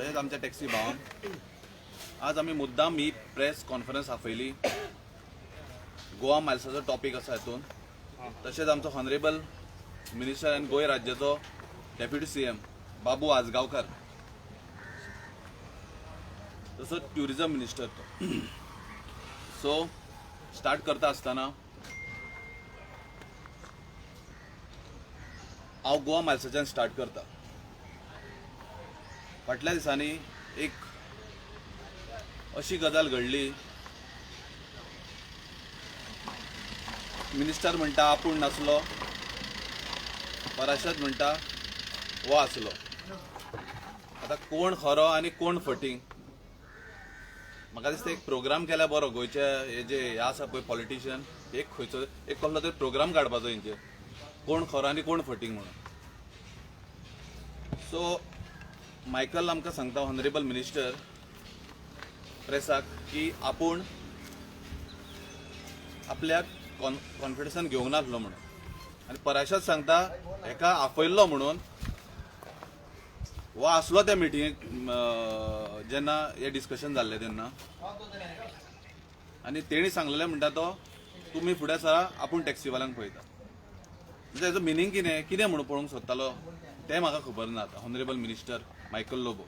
तशेंच आमच्या टॅक्सी भावान आज आमी मुद्दाम ही प्रेस कॉन्फरन्स आपयली. गोवा मायल्साचो टॉपिक आसा हितून. तशेंच आमचो हॉनरेबल मिनिस्टर आनी गोंय राज्याचो डेप्युटी सीएम बाबू आजगांवकार, तसोच ट्युरिजम मिनिस्टर तो. सो स्टार्ट करता आसतना हांव गोवा मायल्साच्यान स्टार्ट करता. फाटल्या दिसांनी एक अशी गजाल घडली. मिनिस्टर म्हणटा आपूण नासलो, पराशद म्हणटा वो आसलो. आतां कोण खरो आनी कोण फटींग? म्हाका दिसता एक प्रोग्राम केल्यार बरो. गोंयचे हे जे हे आसा पळय पॉलिटिशियन, एक खंयचो एक कसलो तरी प्रोग्राम काडपाचो हेंचेर, कोण खरो आनी कोण फटींग म्हणून. सो मायकल आमकां सांगता, ऑनरेबल मिनिस्टर प्रेसाक, की आपूण आपल्याक कॉन्फिडन्सान घेवंक नासलो म्हणून. आनी पराशद सांगता हेका आपयल्लो म्हणून वो आसलो त्या मिटिंगेक जेन्ना हे डिस्कशन जाल्लें तेन्ना. आनी तेणी सांगलेलें म्हणटा तो, तुमी फुडें सरा, आपूण टॅक्सीवाल्यांक पळयता. म्हणजे हेजो मिनींग कितें कितें म्हणून पळोवंक सोदतालो तें म्हाका खबर ना. आतां ऑनरेबल मिनिस्टर मायकल लोबो.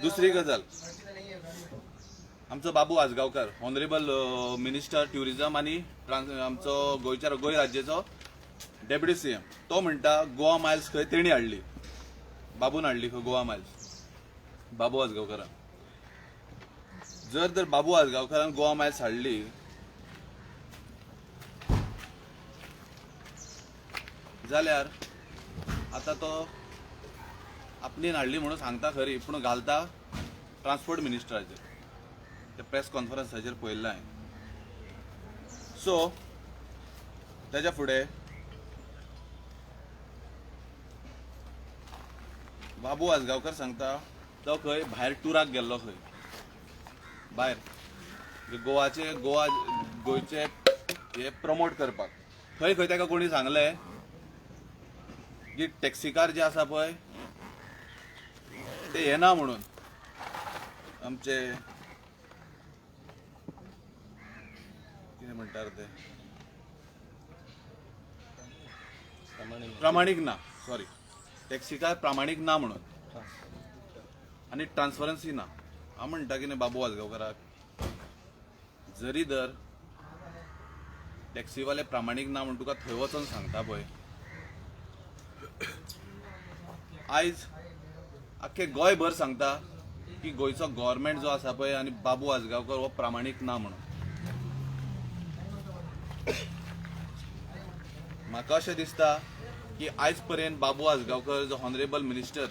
दुसरी गजाल, आमचो बाबू आजगांवकार, ऑनरेबल मिनिस्टर ट्युरिजम आनी आमचो गोंय राज्याचो डेप्युटी सीएम, तो म्हणटा गोवा मायल्स खंय तेणी हाडली, बाबून हाडली खंय गोवा मायल्स, बाबू आजगांवकारान. जर बाबू आजगांवकारान गोवा मायल्स हाडली जाल्यार आतां तो आपणीन हाडली म्हणून सांगता खरी, पूण घालता ट्रान्सपोर्ट मिनिस्टराचेर. ते प्रेस कॉन्फरन्साचेर पळयल्लें हांवें. सो तेच्या फुडें बाबू आजगांवकार सांगता तो खंय भायर टुराक गेल्लो, खंय भायर गोंयचे हे प्रमोट करपाक. खंय ताका कोणी सांगलें की टॅक्सीकार जे आसा पळय ते येना म्हणून. आमचे कितें म्हणटा ते प्रामाणीक ना, सॉरी, टॅक्सीकार प्रामाणीक ना म्हणून. आनी ट्रान्सपरन्सी ना. हांव म्हणटा की बाबू आजगांवकाराक, जरी तर टॅक्सीवाले प्रामाणीक ना म्हणून तुका थंय वचोन सांगता पळय, आयज आख्खे गोंयभर सांगता की गोंयचो गव्हर्मेंट जो आसा पळय आनी बाबू आजगांवकार हो प्रामाणीक ना म्हणून. म्हाका अशें दिसता की आयज पर्यंत बाबू आजगांवकर जो हॉनरेबल मिनिस्टर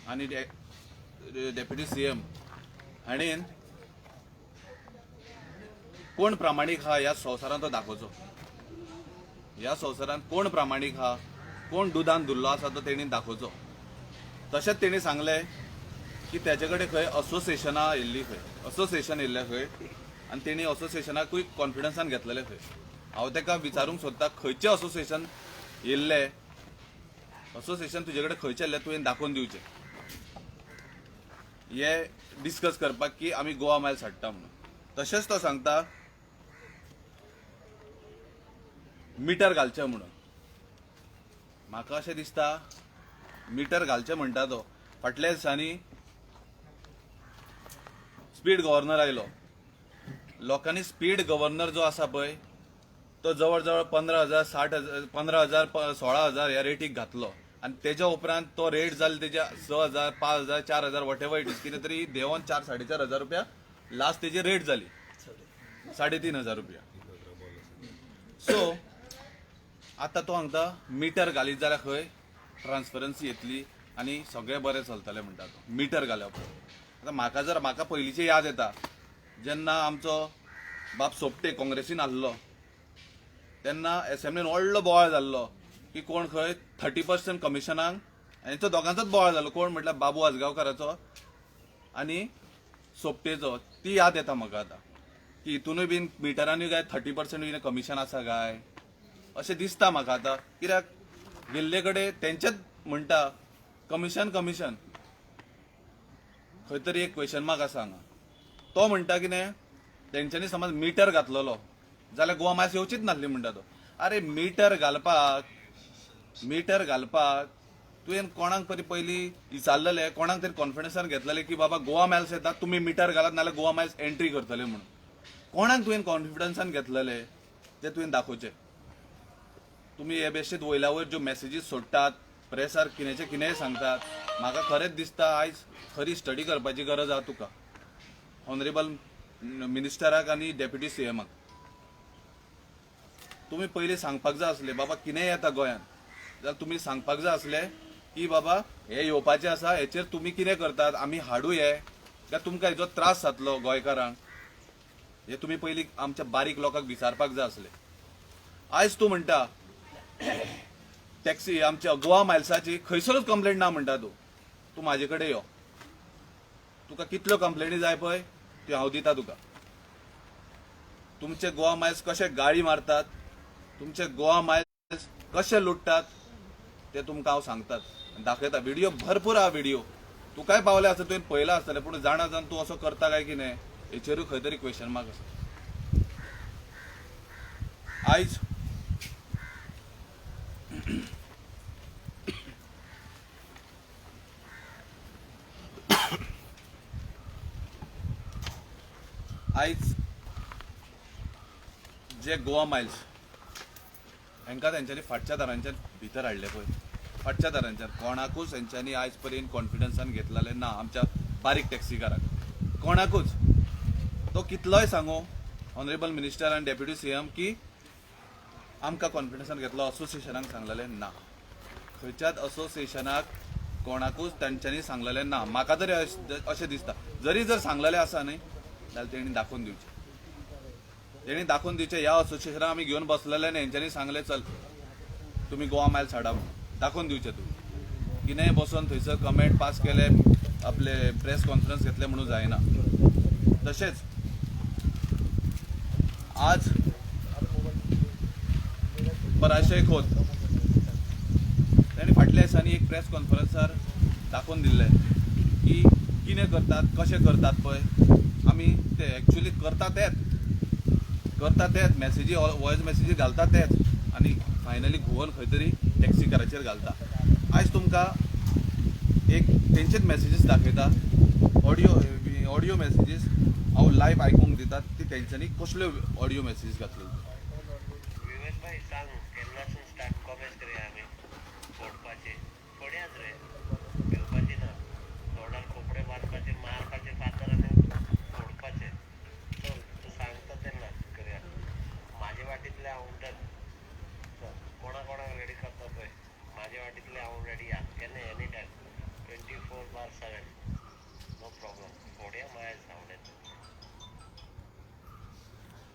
आनी डेप्युटी सीएम हाणेन कोण प्रामाणीक हा ह्या संवसारांत तो दाखोवचो. ह्या संवसारांत कोण प्रामाणीक हा, कोण दुदान धुल्लो आसा तो तेणी दाखोवचो. तशेंच तेणी सांगलें की तेजे कडेन खंय असोसिएशनां येयल्ली, खंय असोसिएशन येयल्लें खंय, आनी तेणी असोसिएशनाकूय कॉन्फिडन्सान घेतलेलें खंय. हांव ताका विचारूंक सोदता, खंयचें असोसिएशन येयल्लें, असोसिएशन तुजे कडेन खंयचें येयल्लें तुवें दाखोवन दिवचें. हे डिस्कस करपाक की आमी गोवा मायल्स हाडटा म्हणून. तशेंच तो सांगता मिटर घालचें म्हणून. म्हाका अशें दिसता मिटर घालचें म्हणटा तो. फाटल्या दिसांनी स्पीड गव्हर्नर आयलो. लोकांनी स्पीड गव्हर्नर जो आसा पळय तो जवळ जवळ 15,000, 60,000, 15,000, 16,000 ह्या रेटीक घातलो. आनी तेच्या उपरांत तो रेट जाली तेच्या 6,000, 5,000, 4,000 वॉटेवर इट इज, कितें तरी देंवन 4-4.5 रुपया लास्ट तेजी रेट जाली, 3,500 रुपया. सो आतां तो सांगता मिटर घालीत जाल्यार खंय ट्रान्सपरन्सी येतली आनी सगळें बरें चलतलें म्हणटा तो, मिटर घाल्यार. आतां म्हाका पयलींची याद येता, जेन्ना आमचो बाब सोपटे काँग्रेसीन आसलो तेन्ना असेंब्लीन व्हडलो बोवाळ जाल्लो की कोण खंय 30% कमिशनाक, आनी तो दोगांचोच बोवाळ जालो. कोण म्हटल्यार बाबू आजगांवकाराचो आनी सोपटेचो. ती याद येता म्हाका आतां की हितूनय बीन मिटरांनी काय 30% बीन कमिशन आसा काय अशें दिसता म्हाका आतां. कित्याक गेल्ले कडेन तेंचेच म्हणटा कमिशन खंय तरी एक क्वेश्चन मार्क आसा हांगा. तो म्हणटा कितें, तेंच्यांनी समज मिटर घातलेलो जाल्यार गोवा मायल्स येवचीच नासली म्हणटा तो. अरे मिटर घालपाक तुवें कोणाक तरी पयलीं विचारलेलें, कोणाक तरी कॉन्फिडन्सान घेतलेलें की बाबा गोवा मायल्स येतात, तुमी मिटर घालात नाल्यार गोवा मायल्स एंट्री करतले म्हणून. कोणाक तुवें कॉन्फिडन्सान घेतलेलें तें तुवें दाखोवचें. तुम्ही हे बेश्टेच वयल्या वयर ज्यो मॅसेजीस सोडटात, प्रेसार कितेंय सांगतात, म्हाका खरेंच दिसता आयज खरी स्टडी करपाची गरज आहा तुका, ऑनरेबल मिनिस्टराक आनी डेप्युटी सीएमाक. तुम्ही पयलीं सांगपाक जाय आसलें बाबा कितेंय येता गोंयांत जाल्यार तुम्ही सांगपाक जाय आसलें की बाबा हे येवपाचें आसा, हेचेर तुमी कितें करतात, आमी हाडूं हे, काय तुमकां हेजो त्रास जातलो गोंयकारांक, हे तुमी पयलीं आमच्या बारीक लोकांक विचारपाक जाय आसलें. आयज तूं म्हणटा टॅक्सी आमच्या गोवा मायल्साची खंयसरूच कंप्लेंट ना म्हणटा तूं म्हाजे कडेन यो, तुका कितल्यो कंप्लेनी जाय पळय त्यो हांव दिता तुका. तुमचे गोवा मायल्स कशे गाळी मारतात, तुमचे गोवा मायल्स कशे लुटतात ते तुमकां हांव सांगतात, दाखयता. व्हिडिओ भरपूर आहा व्हिडिओ, तुकाय पावले आसता, तुवें पळयला आसतलें, पूण जाणा जावन तूं असो करता काय कितें हेचेरूय खंय तरी क्वेश्चन मार्क आसा. आयज जे गोवा मायल्स हांकां तेंच्यांनी फाटच्या दारांच्यान भितर हाडले पळय, फाटच्या दारांच्यान कोणाकूच तेंच्यांनी आयज पर्यंत कॉन्फिडन्सान घेतलेलें ना. आमच्या बारीक टॅक्सीकाराक कोणाकूच. तो कितलोय सांगू ऑनरेबल मिनिस्टर आनी डेप्युटी सीएम की आमकां कॉन्फिडन्सान घेतलो, असोसिएशनाक सांगलेलें ना. खंयच्याच असोसिएशनाक कोणाकूच तांच्यांनी सांगलेलें ना. म्हाका तरी अशें दिसता, जरी जर सांगलेलें आसा न्ही जाल्यार तेणी दाखोवन दिवचें. तेणी दाखोवन दिवचें, ह्या असोसिएशनाक आमी घेवन बसलेले आनी हेंच्यांनी सांगलें चल तुमी गोवा मायल्स हाडा म्हणून. दाखोवन दिवचें तुमी. कितेंय बसोन थंयसर कमेंट पास केले, आपले प्रेस कॉन्फरन्स घेतले म्हणून जायना. तशेंच आज पराशय खोत ताणी फाटल्या दिसांनी एक प्रेस कॉन्फरन्सार दाखोवन दिल्लें की कितें करतात, कशें करतात पळय आमी, ते एक्चुअली करता तेच मॅसेजी, वॉयस मॅसेजी घालता तेच, आनी फायनली घुंवोन खंय तरी टॅक्सीकाराचेर घालता. आयज तुमकां एक तेंचेच मॅसेजीस दाखयता, ऑडियो मॅसेजीस हांव लायव्ह आयकूंक दितात, ती तेंच्यांनी कसल्यो ऑडियो मॅसेजीस घातल्यो.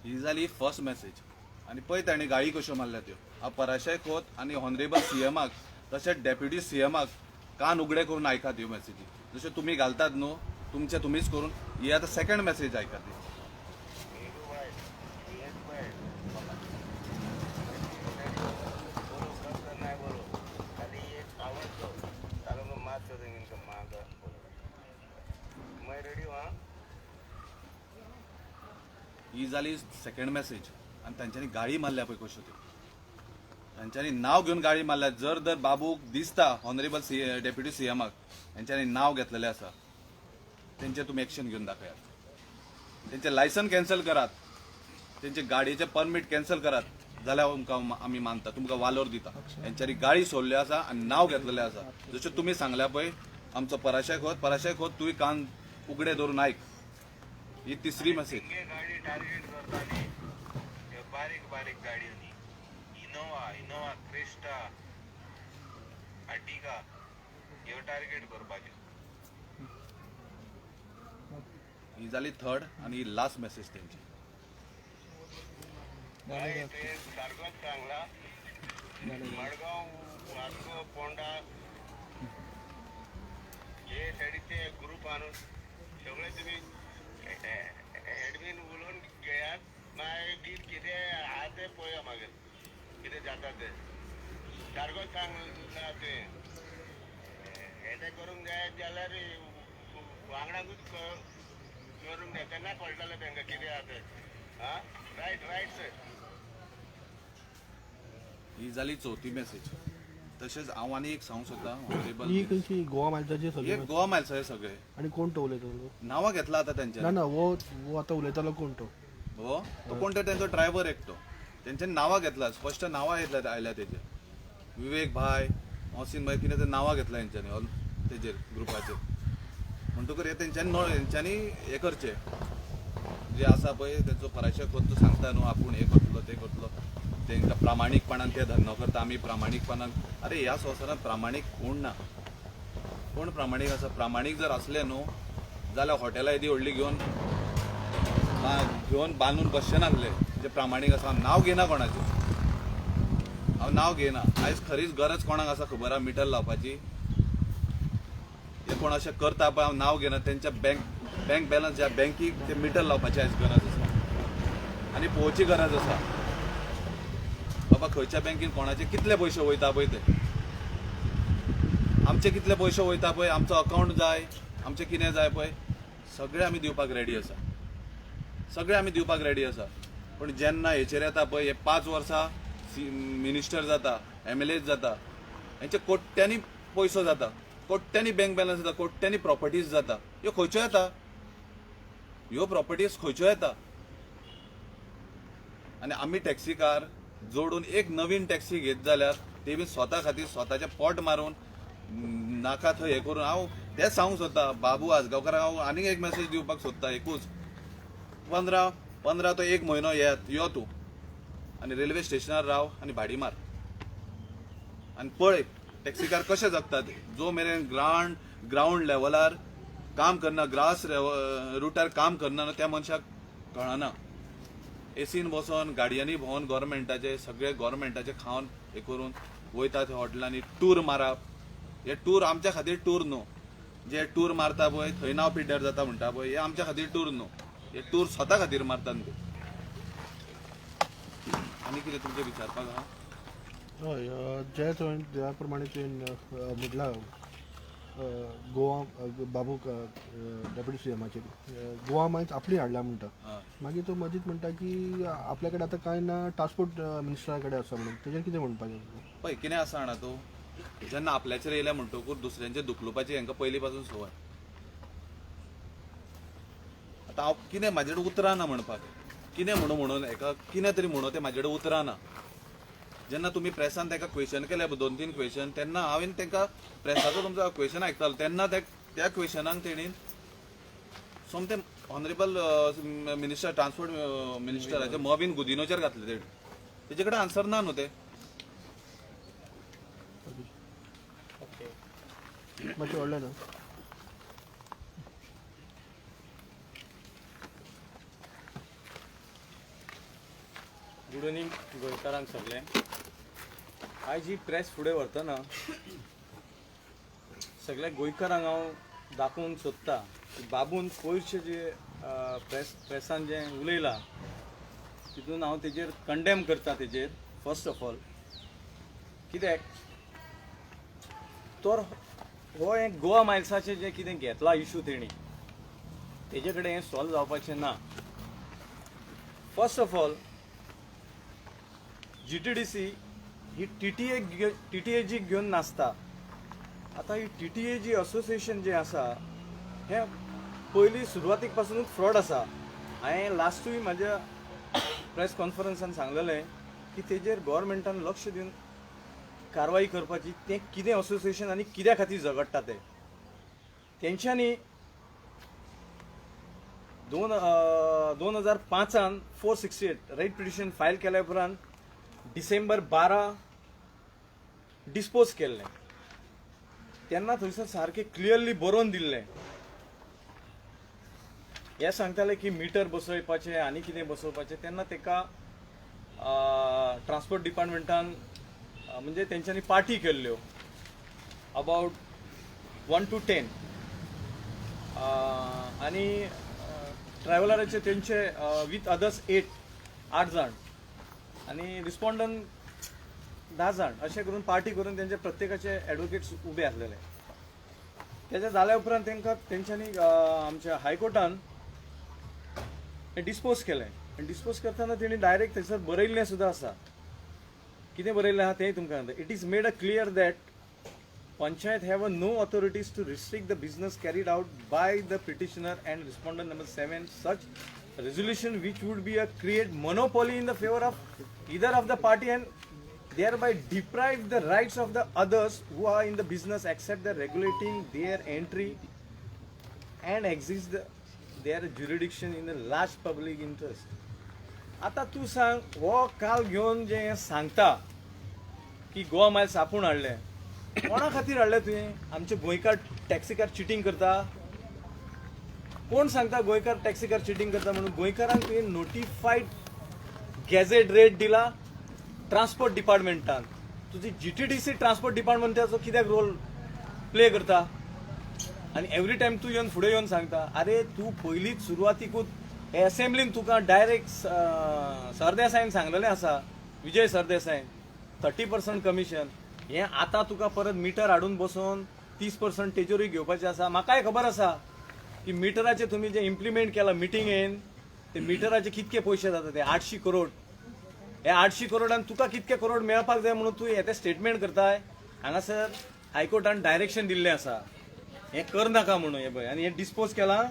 ही जाली फर्स्ट मॅसेज. आनी पळय ताणें गाळी कश्यो मारल्या त्यो. हांव पराशय खोत आनी ऑनरेबल सीएमाक तशेंच डेप्युटी सीएमाक कान उगडे करून आयकात ह्यो मॅसेजी. जश्यो तुमी घालतात न्हू तुमचे तुमीच करून, ही आतां सेकंड मॅसेज आयकात. ही जाली सेकंड मॅसेज. आनी तांच्यांनी गाळी मारल्या पळय कश्यो त्यो, तांच्यांनी नांव घेवन गाळी मारल्या. जर बाबूक दिसता ऑनरेबल डेप्युटी सीएमाक हेंच्यांनी नांव घेतलेलें आसा, तेंचेर तुमी एक्शन घेवन दाखयात. तेंचें लायसन कॅन्सल करात, तेंचे गाडयेचें परमीट कॅन्सल करात, जाल्यार तुमकां आमी मानता, तुमकां वालोर दिता. हेंच्यांनी गाळी सोडल्यो आसा आनी नांव घेतलेलें आसा. जशें तुमी सांगल्या पळय आमचो पराशय खोत तुवें कान उगडे धरून आयक. ही तिसरी मॅसेज. टार्गेट करताली बारीक गाडयांनी, इनोवा क्रिस्टा, अर्टिगा ह्यो टार्गेट करपाच्यो. ही जाली थर्ड आनी लास्ट मॅसेज तेंची. सारकोच सांगला, मडगांव, वास्को, पोंडा हे सायडीचे ग्रुप आणून सगळे तुम्ही एडमीन उलोवन घेयात. मागीर डील कितें आहा तें पळया, मागीर कितें जाता तें. सारकोच सांगला तुवें. हें करूंक जाय जाल्यार वांगडाकूच करून घे तेन्ना कळटलें तांकां कितें आहा तें हा रायट रायट सर. ही जाली चवथी मेसेज. तशेंच हांव आनी एक सांगूंक सोदतां ही ऑनरेबल खंयची गोवा मायल्साचे हे सगळे गोवा मायल्साचे सगळे आनी कोण तो उलयतालो नांवां घेतला आतां ना तेंच्या ना वो आतां उलयतालो कोण तो हो तो कोण तो तेंचो ड्रायव्हर एकटो तेंच्यानी नांवां घेतला स्पश्ट नांवां येतल्या आयल्या तेजे विवेक भाय मोहसिन भाई कितें ते नांवां घेतला हेंच्यांनी ऑल तेजेर ग्रुपाचेर म्हणटकूच हे तेंच्यांनी हे करचें जे आसा पळय तेचो फरायशे कोण सांगता न्हू आपूण हे करतलो ते करतलो तेंकां प्रामाणीकपणान ते धंदो करता आमी प्रामाणीकपणान अरे ह्या संवसारांत प्रामाणीक कोण ना कोण प्रामाणीक आसा प्रामाणीक जर असले न्हू जाल्यार हॉटेलां येदी व्हडली घेवन बांदून बसचे नासले जे प्रामाणीक आसा हांव नांव घेना कोणाचें हांव नांव घेना आयज खरीच गरज कोणाक आसा खबर आहा मिटर लावपाची ते कोण अशें करता पळय हांव नांव घेना तेंच्या बँक बॅलन्स ज्या बँकीक ते मिटर लावपाची आयज गरज आसा आनी पळोवची गरज आसा बाबा खंयच्या बँकेन कोणाचे कितले पयशे वयता पळय ते आमचे कितले पयशे वयता पळय आमचो अकावंट जाय आमचें कितें जाय पळय सगळें आमी दिवपाक रेडी आसा सगळें आमी दिवपाक रेडी आसा पूण जेन्ना हेचेर येता पळय हे 5 वर्सां मिनिस्टर जाता MLA जाता हेंचे कोट्यांनी पयसो जाता कोट्यांनी बँक बॅलन्स जाता कोट्यांनी प्रॉपर्टीज जाता ह्यो खंयच्यो येता ह्यो प्रॉपर्टीज खंयच्यो येता आनी आमी टॅक्सीकार जोडून एक नवीन टॅक्सी घेत जाल्यार ते बी स्वता खातीर स्वताचें पोट मारून नाका थंय हे करून हांव तेंच सांगूंक सोदतां बाबू आजगांवकाराक हांव आनीक एक मेसेज दिवपाक सोदतां एकूच 15 तो 1 म्हयनो यो तूं आनी रेल्वे स्टेशनार राव आनी भाडी मार आनी पळय टॅक्सीकार कशे जगतात जो मेरेन ग्राउंड लेवलार काम करना ग्रास रुटार काम करना त्या मनशाक कळना एसीन बसोन गाडयांनी भोंवन गव्हर्मेंटाचे सगळे गव्हर्मेंटाचे खावन हे करून वयता थंय हॉटेलांनी टूर मारप हे टूर आमच्या खातीर टूर न्हू जे टूर मारता पळय थंय नांव पिड्ड्यार जाता म्हणटा पळय हे आमच्या खातीर टूर न्हू हे टूर स्वता खातीर मारतात ते आनी कितें तुमचें विचारपाक आहा हय ज्या प्रमाणे तुवें म्हटला गोवा बाबू डेप्युटी CMचे गोवा मायज आपली हाडल्या म्हणटा मागीर तो मदींच म्हणटा की आपल्या कडेन आतां कांय ना ट्रान्सपोर्ट मिनिस्टरा कडेन आसा म्हणून तेजेर कितें म्हणपाचें पळय कितें आसा जाणा तूं जेन्ना आपल्याचेर येयल्या म्हणटकूच दुसऱ्यांचे दुखलुपाची हांकां पयलीं पासून संवय आतां हांव कितें म्हाजे कडेन उतरां ना म्हणपाक कितें म्हणून हेका कितें तरी म्हणून तें म्हाजे कडेन उतरां ना जेन्ना तुमी प्रेसान ताका क्वेश्चन केले 2-3 क्वेश्चन तेन्ना हांवें तांकां प्रेसाचो तुमचो क्वेश्चन आयकतालो तेन्ना त्या क्वेश्चनाक तेणीन सोमतें ऑनरेबल मिनिस्टर ट्रान्सपोर्ट मिनिस्टराचे मॉविन गुदिनोचेर घातले तेजे कडेन आन्सर ना न्हू ते मातशें व्हडलें ना गुड इवनिंग गोंयकारांक सगळे आयज ही प्रेस फुडें व्हरतना सगळ्या गोंयकारांक हांव दाखोवंक सोदतां की बाबून पयरचे जे प्रेसान जें उलयलां तितून हांव तेजेर कंडेम करता तेजेर फर्स्ट ऑफ ऑल कित्याक तर हो एक गोवा मायल्साचें जें कितें घेतला इशू तेणी तेजे कडेन हें सॉल्व जावपाचें ना first of all GTDC he TTA जी घेवन नासता आतां ही TTA जी असोसिएशन जें आसा हें पयलीं सुरवातीक पासूनच फ्रॉड आसा हांवें लास्टूय म्हाज्या प्रेस कॉन्फरन्सान सांगलेलें की तेजेर गव्हर्मेंटान लक्ष दिवन कारवाई करपाची तें कितें असोसिएशन आनी कित्या खातीर झगडटा तें तेंच्यांनी 2005 468 रायट पिटिशन फायल केल्या उपरांत डिसेंबर 12 डिस्पोज केल्लें तेन्ना थंयसर सारकें क्लियरली बरोवन दिल्लें हे सांगताले की मिटर बसोवपाचें आनी कितें बसोवपाचें तेन्ना ताका ट्रान्सपोर्ट डिपार्टमेंटान म्हणजे तेंच्यांनी पार्टी केल्ल्यो अबावट 1 to 10 आनी ट्रॅव्हलराचे तेंचे विथ अदर्स 8 जाण आनी रिस्पॉन्डंट 10 जाण अशें करून पार्टी करून तेंचे प्रत्येकाचे एडवोकेट्स उबे आसलेले त्याच्या जाल्या उपरांत तेंच्यांनी आमच्या हायकोर्टान डिस्पोज केलें आनी डिस्पोज करतना तेणी डायरेक्ट थंयसर बरयल्लें सुद्दां आसा. कितें बरयल्लें आहा तेंय तुमकां सांगता. It is made a clear that Panchayat have no authorities to restrict the business carried out by the petitioner and respondent number 7. Such resolution which would be a create monopoly in the favor of either of the party and thereby deprive the rights of the others who are in the business except the regulating their entry and exist their jurisdiction in the large public interest. आता तू सांग हो काल घेवन जे सांगता की Goa Miles आपूण हाडले, कोणा खातीर हाडले तुवें? आमचे गोंयकार टॅक्सीकार चिटींग करता? कोण सांगता गोंयकार टॅक्सीकार चिटींग करता म्हणून? गोंयकारांक तुवें नोटिफाईड गॅझेट रेट दिला ट्रान्सपोर्ट डिपार्टमेंटान. तुजी GTDC ट्रान्सपोर्ट डिपार्टमेंटाचो कित्याक रोल प्ले करता? आनी एवरी टायम तूं येवन फुडें येवन सांगता अरे तूं पयलींच सुरवातीकूच एसेंब्लीन तुका डायरेक्ट सरदेसायन सांगलेलें आसा, विजय सरदेसायन 30% कमिशन. हें आतां तुका परत मिटर हाडून बसोवन 30% तेजेरूय घेवपाचें आसा. म्हाकाय खबर आसा की मिटराचे तुमी जे इम्प्लिमेंट केला मिटिंगेन ते मिटराचे कितके पयशे जाता ते 800 करोड. हे 800 करोडान तुका कितके करोड मेळपाक जाय म्हणून तूं हे स्टेटमेंट करताय. हांगासर हायकोर्टान डायरेक्शन दिल्लें आसा हें कर नाका म्हणून. हे पळय आनी हें डिस्पोज केलां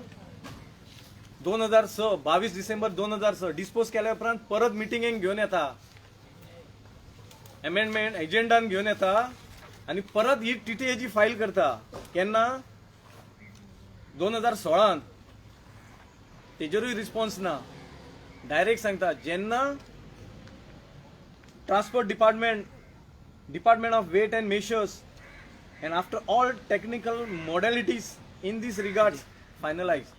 2006 22 डिसेंबर 2006 डिस्पोज केल्या उपरांत परत मिटिंगेक घेवन येता, अमेंडमेंट एजेंडान घेवन येता आनी परत ही TTAG फायल करता. केन्ना? 2016. तेजेरूय रिस्पॉन्स ना. डायरेक्ट सांगता जेन्ना transport department of weight and measures and after all technical modalities in this regards finalize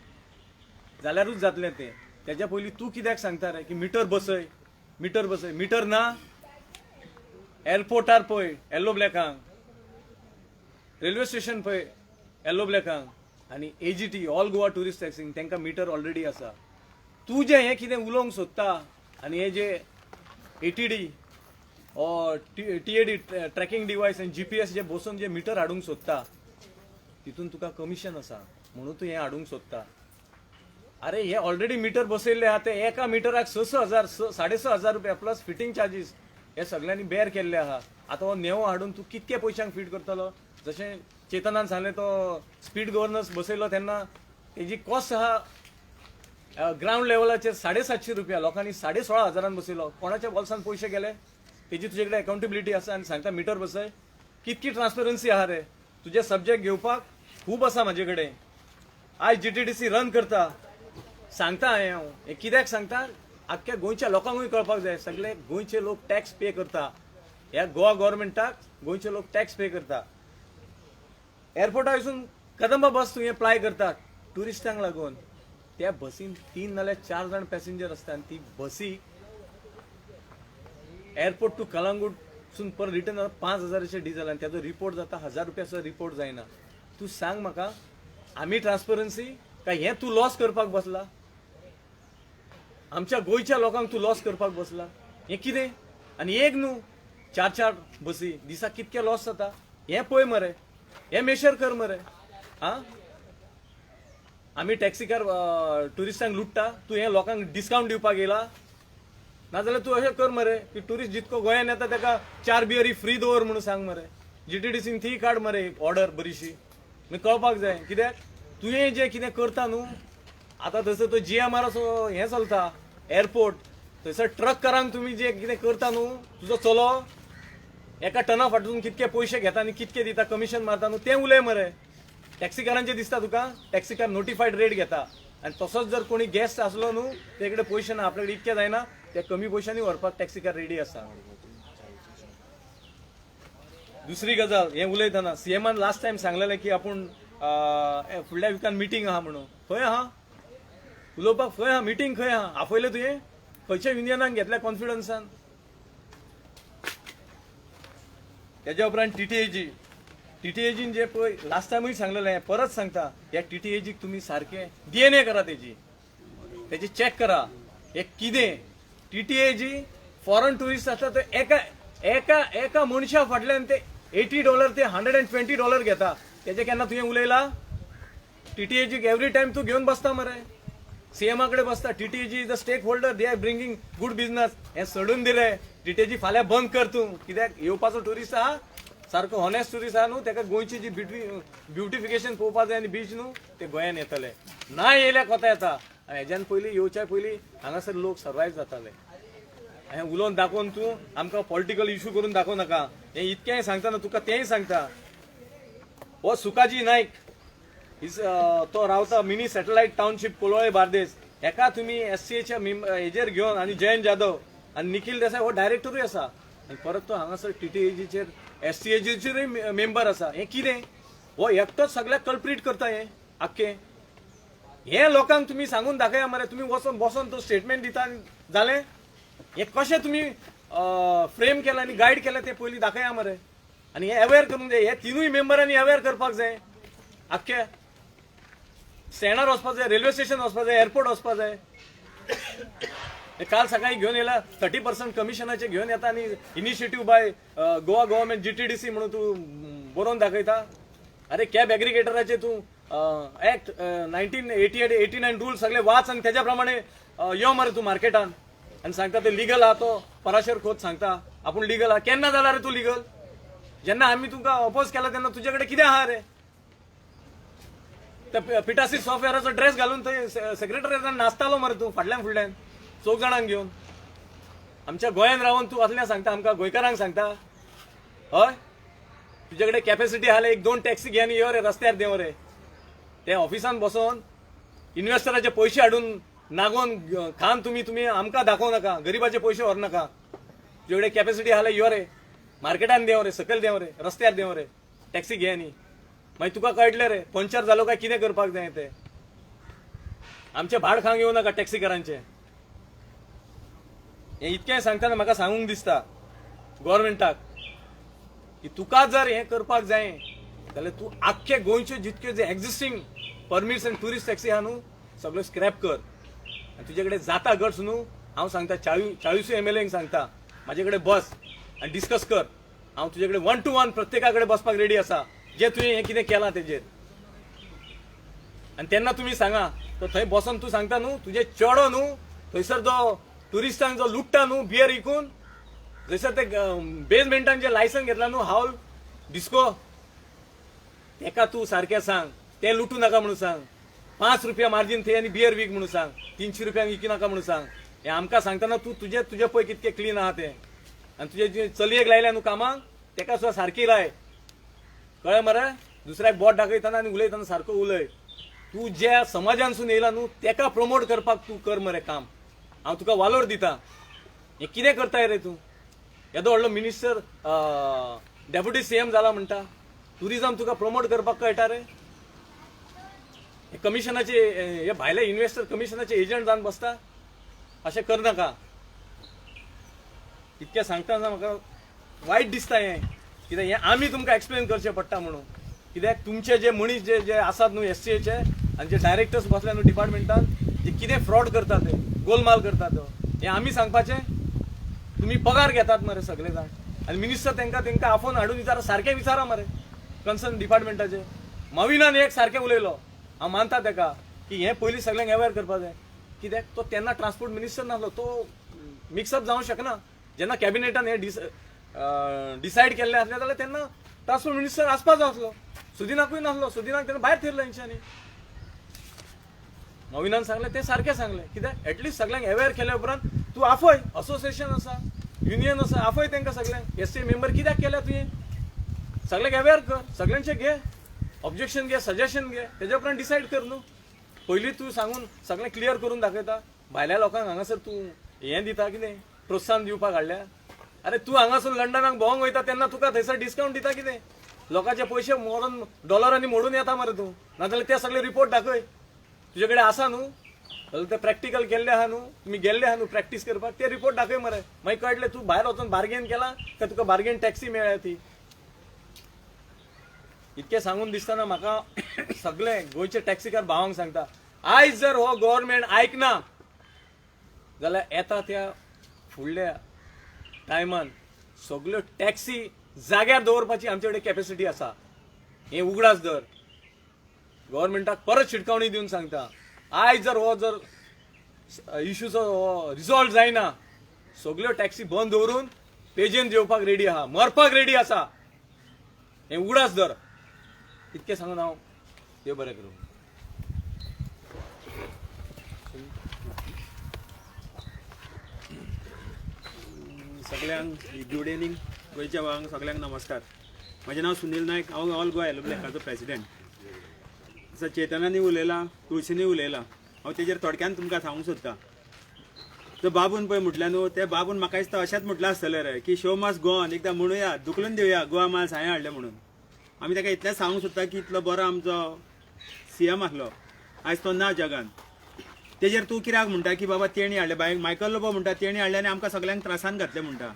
जाल्यारूच जातलें तें. तेज्या पयलीं तूं कित्याक सांगता रे की मिटर बसय मिटर ना? एअरपोर्टार पळय येल्लो ब्लॅकांक, रेल्वे स्टेशन पळय येल्लो ब्लॅकांक आनी AGT all Goa tourist taxing तांकां मिटर ऑलरेडी आसा. तूं जें हें कितें उलोवंक सोदता आनी हे जे ATD TAD ट्रॅकिंग डिवायस आनी GPS जे बसून जे मिटर हाडूंक सोदता तितून तुका कमिशन आसा म्हणून तूं हें हाडूंक सोदता. अरे हे ऑलरेडी मिटर बसयल्ले आहा ते एका मिटराक 6,000 6,500 रुपया प्लस फिटींग चार्जीस हे सगळ्यांनी बेर केल्ले आहा. आतां हो नेवो हाडून तूं कितके पयशांक फीट करतलो? जशें चेतनान सांगलें तो स्पीड गव्हर्नन्स बसयलो तेन्ना तेजी कॉस्ट आहा ग्राउंड लेवलाचेर 750 रुपया, लोकांनी 16,500 बसयलो. कोणाच्या बोल्सान पयशे गेले? तेजी तुजे कडेन अकाउंटेबिलिटी आसा आनी सांगता मिटर बसय. कितकी ट्रान्सपरन्सी आहा रे? तुजे सब्जेक्ट घेवपाक खूब आसा म्हाजे कडेन. आयज GTDC रन करता सांगता हांव हे कित्याक सांगता आख्ख्या गोंयच्या लोकांकूय कळपाक जाय. सगळे गोंयचे लोक टॅक्स पे करता. ह्या गोवा गव्हर्मेंटाक गोंयचे लोक टॅक्स पे करता. एअरपोर्टा वचून कदंबा बस तूं अप्लाय करता टुरिस्टांक लागून. त्या बसीन 3 नाल्यार 4 जाण पॅसेंजर आसता आनी ती बसीक एअरपोर्ट टू कलंगूटसून परत रिटर्न 5,000 डिझेल आनी त्याचो रिपोर्ट जाता 1,000 रुपया रिपोर्ट जायना. तूं सांग म्हाका आमी ट्रान्सपरन्सी काय हें तूं लॉस करपाक बसला? आमच्या गोंयच्या लोकांक तूं लॉस करपाक बसला? हें कितें? आनी एक न्हू 4 बसी दिसाक कितके लॉस जाता हें पळय मरे. हें मेशर कर मरे. आं आमी टॅक्सीकार टुरिस्टांक लुटता? तूं हें लोकांक डिस्कावंट दिवपाक येयला? नाजाल्यार तूं अशें कर मरे की टुरिस्ट जितको गोंयान येता ताका 4 बियरी फ्री दवर म्हणून सांग मरे. GTDCन ती काड मरे ऑर्डर बरीशी. मागीर कळपाक जाय कित्याक तुवें जें कितें करता न्हू. आतां थंयसर तो GMRचो हें चलता एअरपोर्ट, थंयसर ट्रककारांक तुमी जें कितें करता न्हू तुजो चलो एका टना फाटून कितके पयशे घेता आनी कितके दिता कमिशन मारता न्हू तें उलय मरे. टॅक्सीकारांचें दिसता तुका? टॅक्सीकार नोटिफायड रेट घेता आनी तसोच जर कोणी गेस्ट आसलो न्हू ते कडेन पयशे ना, आपले कडेन इतके जायना, ते कमी पयशांनी व्हरपाक टॅक्सीकार रेडी आसा. दुसरी गजाल हें उलयतना CMन लास्ट टायम सांगलेलें की आपूण फुडल्या विकान मिटींग आहा म्हणून. खंय आहा उलोवपाक? खंय आहा मिटींग? खंय आहा? आपयलें तुवें? खंयच्या युनियनाक घेतल्या कॉन्फिडन्सान? तेज्या उपरांत TTAGन जे पळय लास्ट टायमूय सांगलेलें परत सांगता ह्या TTAGक तुमी सारकें DNA करा, तेजी चॅक करा हे कितें. TTAG फॉरेन टुरिस्ट आसता ते एका मनशा फाटल्यान ते $80 ते $120 घेता. तेजे केन्ना तुवें उलयला? टीटीएजीक एवरी टाइम तू घेवन बसता मरे, सीएमा कडेन बसता. TTAG is a stakeholder, they are bringing good business. हे सोडून दिले. टीटीएजी फाल्यां बंद कर तूं. कित्याक येवपाचो टुरिस्ट आहा सारको हॉनेस्ट टुरिस्ट आहा न्हू, तेका गोंयची जी ब्युटिफिकेशन पळोवपाक जाय आनी बीच न्हू ते गोंयान येतले. ना येयल्या कोता येता. हेज्यान पयलीं येवच्या पयलीं हांगासर लोक सर्वायव जाताले. हें उलोवन दाखोवन तूं आमकां पॉलिटिकल इश्यू करून दाखोव नाका. हें इतकेंय सांगता ना तुका तेंय सांगता. हो सुकाजी नायक तो रावता mini satellite township Colvale Bardez. हेका तुमी एससीएच्या हेजेर घेवन आनी जयंत जाधव आनी निखिल देसाय हो डायरेक्टरूय आसा आनी परत तो हांगासर टीटीएजीचेर एससीएजीचेरूय मेंबर आसा. हें कितें? हो एकटोच सगळ्याक कल्प्रीट करता. हें आख्खें हे लोकांक तुमी सांगून दाखया मरे. तुमी वचोन बसोन तो स्टेटमेंट दिता जालें. हे कशें तुमी फ्रेम केलें आनी गायड केलें तें पयलीं दाखया मरे. आनी हे अवेअर करूंक जाय. हे तिनूय मेंबरांनी अवेअर करपाक जाय. आख्खे स्टँडार वचपाक जाय, रेल्वे स्टेशन वचपाक जाय, एअरपोर्ट वचपाक जाय. काल सकाळी घेवन येयला 30% कमिशनाचे घेवन येता आनी initiative by Goa government GTDC म्हणून तूं बरोवन दाखयता. अरे कॅब एग्रिगेटराचे तूं ऍक्ट 1988-89 रूल सगळे वाच आनी तेज्या प्रमाणे यो मरे तूं मार्केटान आनी सांगता ते लिगल आहा. तो पराशर खोत सांगता आपूण लिगल आहा. केन्ना जाला रे तूं लिगल? जेन्ना आमी तुका अपोज केला तेन्ना तुजे कडेन कितें आहा रे? त्या पिटासी सॉफ्टवेअराचो ड्रेस घालून थंय सेक्रेटरीएटान नाचतालो मरे तूं फाटल्यान फुडल्यान 4 जाणांक घेवन. आमच्या गोंयान रावन तूं असलें सांगता आमकां गोंयकारांक सांगता. हय तुजे कडेन कॅपॅसिटी आहा 1-2 टॅक्सी घे आनी यो रे रस्त्यार देंव रे. ते ऑफिसान बसोन इन्व्हेस्टराचे पयशे हाडून नागोन खान तुमी आमकां दाखोव नाका. गरीबाचे पयशे व्हर नाका. तुजे कडेन कॅपॅसिटी आहा यो रे मार्केटान देंव रे, सकयल देंव रे, रस्त्यार देंव रे. टॅक्सी घे आनी मागीर तुका कळटलें रे पंक्चर जालो काय कितें करपाक जाय तें. आमचे भाड खावंक येवं नाका टॅक्सीकारांचे. हें इतकें सांगतना म्हाका सांगूंक दिसता गव्हर्नमेंटाक की तुका जर हें करपाक जाय जाल्यार तूं आख्खे गोंयचे जितके जे एक्झिस्टिंग परमिट्स आनी टुरिस्ट टॅक्सी आहा न्हू सगळ्यो स्क्रॅप कर. आनी तुजे कडेन जाता गट्स न्हू हांव सांगता 40 MLAंक सांगता म्हाजे कडेन बस आनी डिस्कस कर. हांव तुजे कडेन 1 to 1 प्रत्येका कडेन बसपाक रेडी आसा जे तुवें हें कितें केलां तेजेर. आनी तेन्ना तुमी सांगा तो थंय बसोन तूं सांगता न्हू तुजे चेडो न्हू थंयसर जो टुरिस्टांक जो लुट्टा न्हू बियर विकून जसर ते बेजमेंटान जे लायसन घेतला न्हू हावल डिस्को तेका तूं सारकें सांग ते लुटू नाका म्हणून सांग. 5 रुपया मार्जीन थंय आनी बियर वीक म्हणून सांग. 300 रुपयांक विकू नाका म्हणून सांग. हे आमकां सांगतना तूं तुजे पळय कितकें क्लीन आहा तें. आनी तुजे जे चलयेक लायल्या न्हू कामाक तेका सुद्दां सारकी लाय. कळ्ळें मरे? दुसऱ्याक बोट दाखयतना आनी उलयतना सारको उलय. तूं ज्या समाजानसून येयला न्हू तेका प्रमोट करपाक तूं कर मरे काम. हांव तुका वालोर दिता. हें कितें करताय रे तूं? येदो व्हडलो मिनिस्टर डेप्युटी सीएम जाला म्हणटा. टुरिझम तुका प्रमोट करपाक कळटा रे? हे कमिशनाचे हे भायले इन्व्हेस्टर कमिशनाचे एजंट जावन बसता. अशें करनाका. इतकें सांगतना म्हाका वायट दिसता हें. कित्याक हें आमी तुमकां एक्सप्लेन करचें पडटा म्हणून. कित्याक तुमचे जे मनीस जे आसात न्हू एससीएचे आनी जे डायरेक्टर्स बसल्या न्हू डिपार्टमेंटान ते कितें फ्रॉड करता ते गोलमाल करता तो हें आमी सांगपाचें. तुमी पगार घेतात मरे सगळे जाण आनी मिनिस्टर तेंकां आफोन हाडून विचारा सारकें विचारा मरे कन्सर्न डिपार्टमेंटाचे. मविनान एक सारकें उलयलो. हांव मानता तेका की हें पयलीं सगळ्यांक अवेअर करपाक जाय. कित्याक तो तेन्ना ट्रान्सपोर्ट मिनिस्टर नासलो. तो मिक्सअप जावंक शकना. जेन्ना कॅबिनेटान हें डिसायड केल्लें आसलें जाल्यार तेन्ना ट्रान्सपोर्ट मिनिस्टर आसपाक जाय आसलो. सुदिनाकूय नासलो. सुदिनाक तेन्ना भायर थेरलो हेंच्यांनी. मविनान सांगलें तें सारकें सांगलें. कित्याक एटलिस्ट सगळ्यांक अवेअर केल्या उपरांत तूं आफय असोसिएशन आसा युनियन आसा आफय तेंकां सगळ्यांक एसटी मेंबर कित्याक केल्या तुवें सगळ्यांक अवेअर कर. सगळ्यांचे घे ऑब्जेक्शन घे सजेशन घे तेज्या उपरांत डिसायड कर न्हू. पयलीं तूं सांगून सगळें क्लियर करून दाखयता. भायल्या लोकांक हांगासर तूं हें दिता कितें प्रोत्साहन दिवपाक हाडल्या. अरे तूं हांगासून लंडनाक भोंवंक वयता तेन्ना तुका थंयसर डिस्कावंट दिता कितें? लोकांचे पयशे मोडून डॉलरांनी मोडून येता मरे तूं. नाजाल्यार ते सगळे रिपोर्ट दाखय. तुजे कडेन आसा न्हू जाल्यार ते प्रॅक्टिकल केल्ले आहा न्हू तुमी गेल्ले आहा न्हू प्रॅक्टीस करपाक ते रिपोर्ट दाखय मरे. मागीर कळटलें तूं भायर वचून बार्गेन केला काय तुका बार्गेन टॅक्सी मेळ्ळ्या ती. इतकें सांगून दिसतना म्हाका सगळे गोंयचे टॅक्सीकार भावांक सांगता आयज जर हो गव्हर्नमेंट आयकना जाल्यार येता त्या फुडल्या टायमान सगळ्यो टॅक्सी जाग्यार दवरपाची आमचे कडेन कॅपॅसिटी आसा. हे उगडास दर गव्हर्नमेंटाक परत शिटकावणी दिवन सांगता आयज जर हो जर इश्यूचो रिझॉल्व जायना सगळ्यो टॅक्सी बंद दवरून पेजेन जेवपाक रेडी आहा मरपाक रेडी आसा हे उगडास दर इतकें सांगून हांव देव बरें करूं. सगळ्यांक गुड इवनिंग गोंयच्या भावांक सगळ्यांक नमस्कार. म्हजें नांव सुनील नायक, हांव ऑल गोवा येलो ब्लॅकाचो प्रेसिडेंट. चेतनानी उलयला, तुळशीनी उलयला, हांव तेजेर थोडक्यान तुमकां सांगूंक सोदतां. तो बाबून पळय म्हटल्यार न्हू, त्या बाबून म्हाका दिसता अशेंच म्हटलें आसतलें रे की शो मास गो ऑन, एकदां म्हणुया दुखलून दिवया गोवा मास हांवें हाडलें म्हणून. आमी ताका इतलेंच सांगूंक सोदता की इतलो बरो आमचो सीएम आसलो, आयज तो ना जगान. तेजेर तूं कित्याक म्हणटा की बाबा तेणी हाडले, बाय मायकल लोबो म्हणटा तेणी हाडले आनी आमकां सगळ्यांक त्रासान घातले म्हणटा.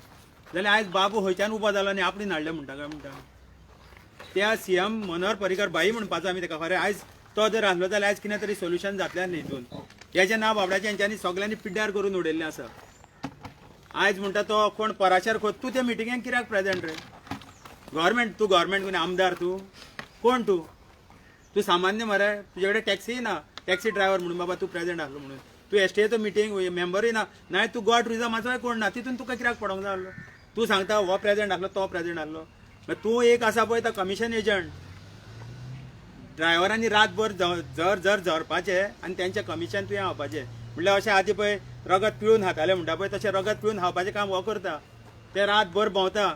जाल्यार आयज बाबू खंयच्यान उबो जालो आनी आपणीन हाडले म्हणटा काय म्हणटा. त्या सीएम मनोहर पर्रीकर बाई म्हणपाचो आमी ताका. खरें आयज तो जर आसलो जाल्यार आयज कितें तरी सोल्युशन जातलें न्ही हितून. हेजें नांव बाबड्याचें हेंच्यांनी सगळ्यांनी पिड्ड्यार करून उडयल्लें आसा. आयज म्हणटा तो कोण पराशर खोत, तूं त्या मिटिंगेक कित्याक प्रेजेंट रे? गव्हर्मेंट तूं गव्हर्मेंट कोणी आमदार तूं कोण तूं सामान्य मरे, तुजे कडेन टॅक्सी ना, टॅक्सी ड्रायव्हर म्हणून बाबा तूं प्रेजेंट आसलो म्हणून. तूं एसटीएचो मिटींग मेंबरूय ना, नाय तूं गोवा टुरिजमाचोय कोण ना, तितून तुका कित्याक पडोंक जाय आसलो? तूं सांगता हो प्रेजेंट आसलो तो प्रेजेंट आसलो. तूं एक आसा पळय तो कमिशन एजंट. ड्रायव्हरांनी रातभर जर झरपाचें आनी तेंचें कमिशन तुवें हावपाचें. म्हणल्यार अशें आदी पळय रगत पिळून हाताले म्हणटा पळय तशें रगत पिळून हावपाचें काम हो करता. ते रातभर भोंवता,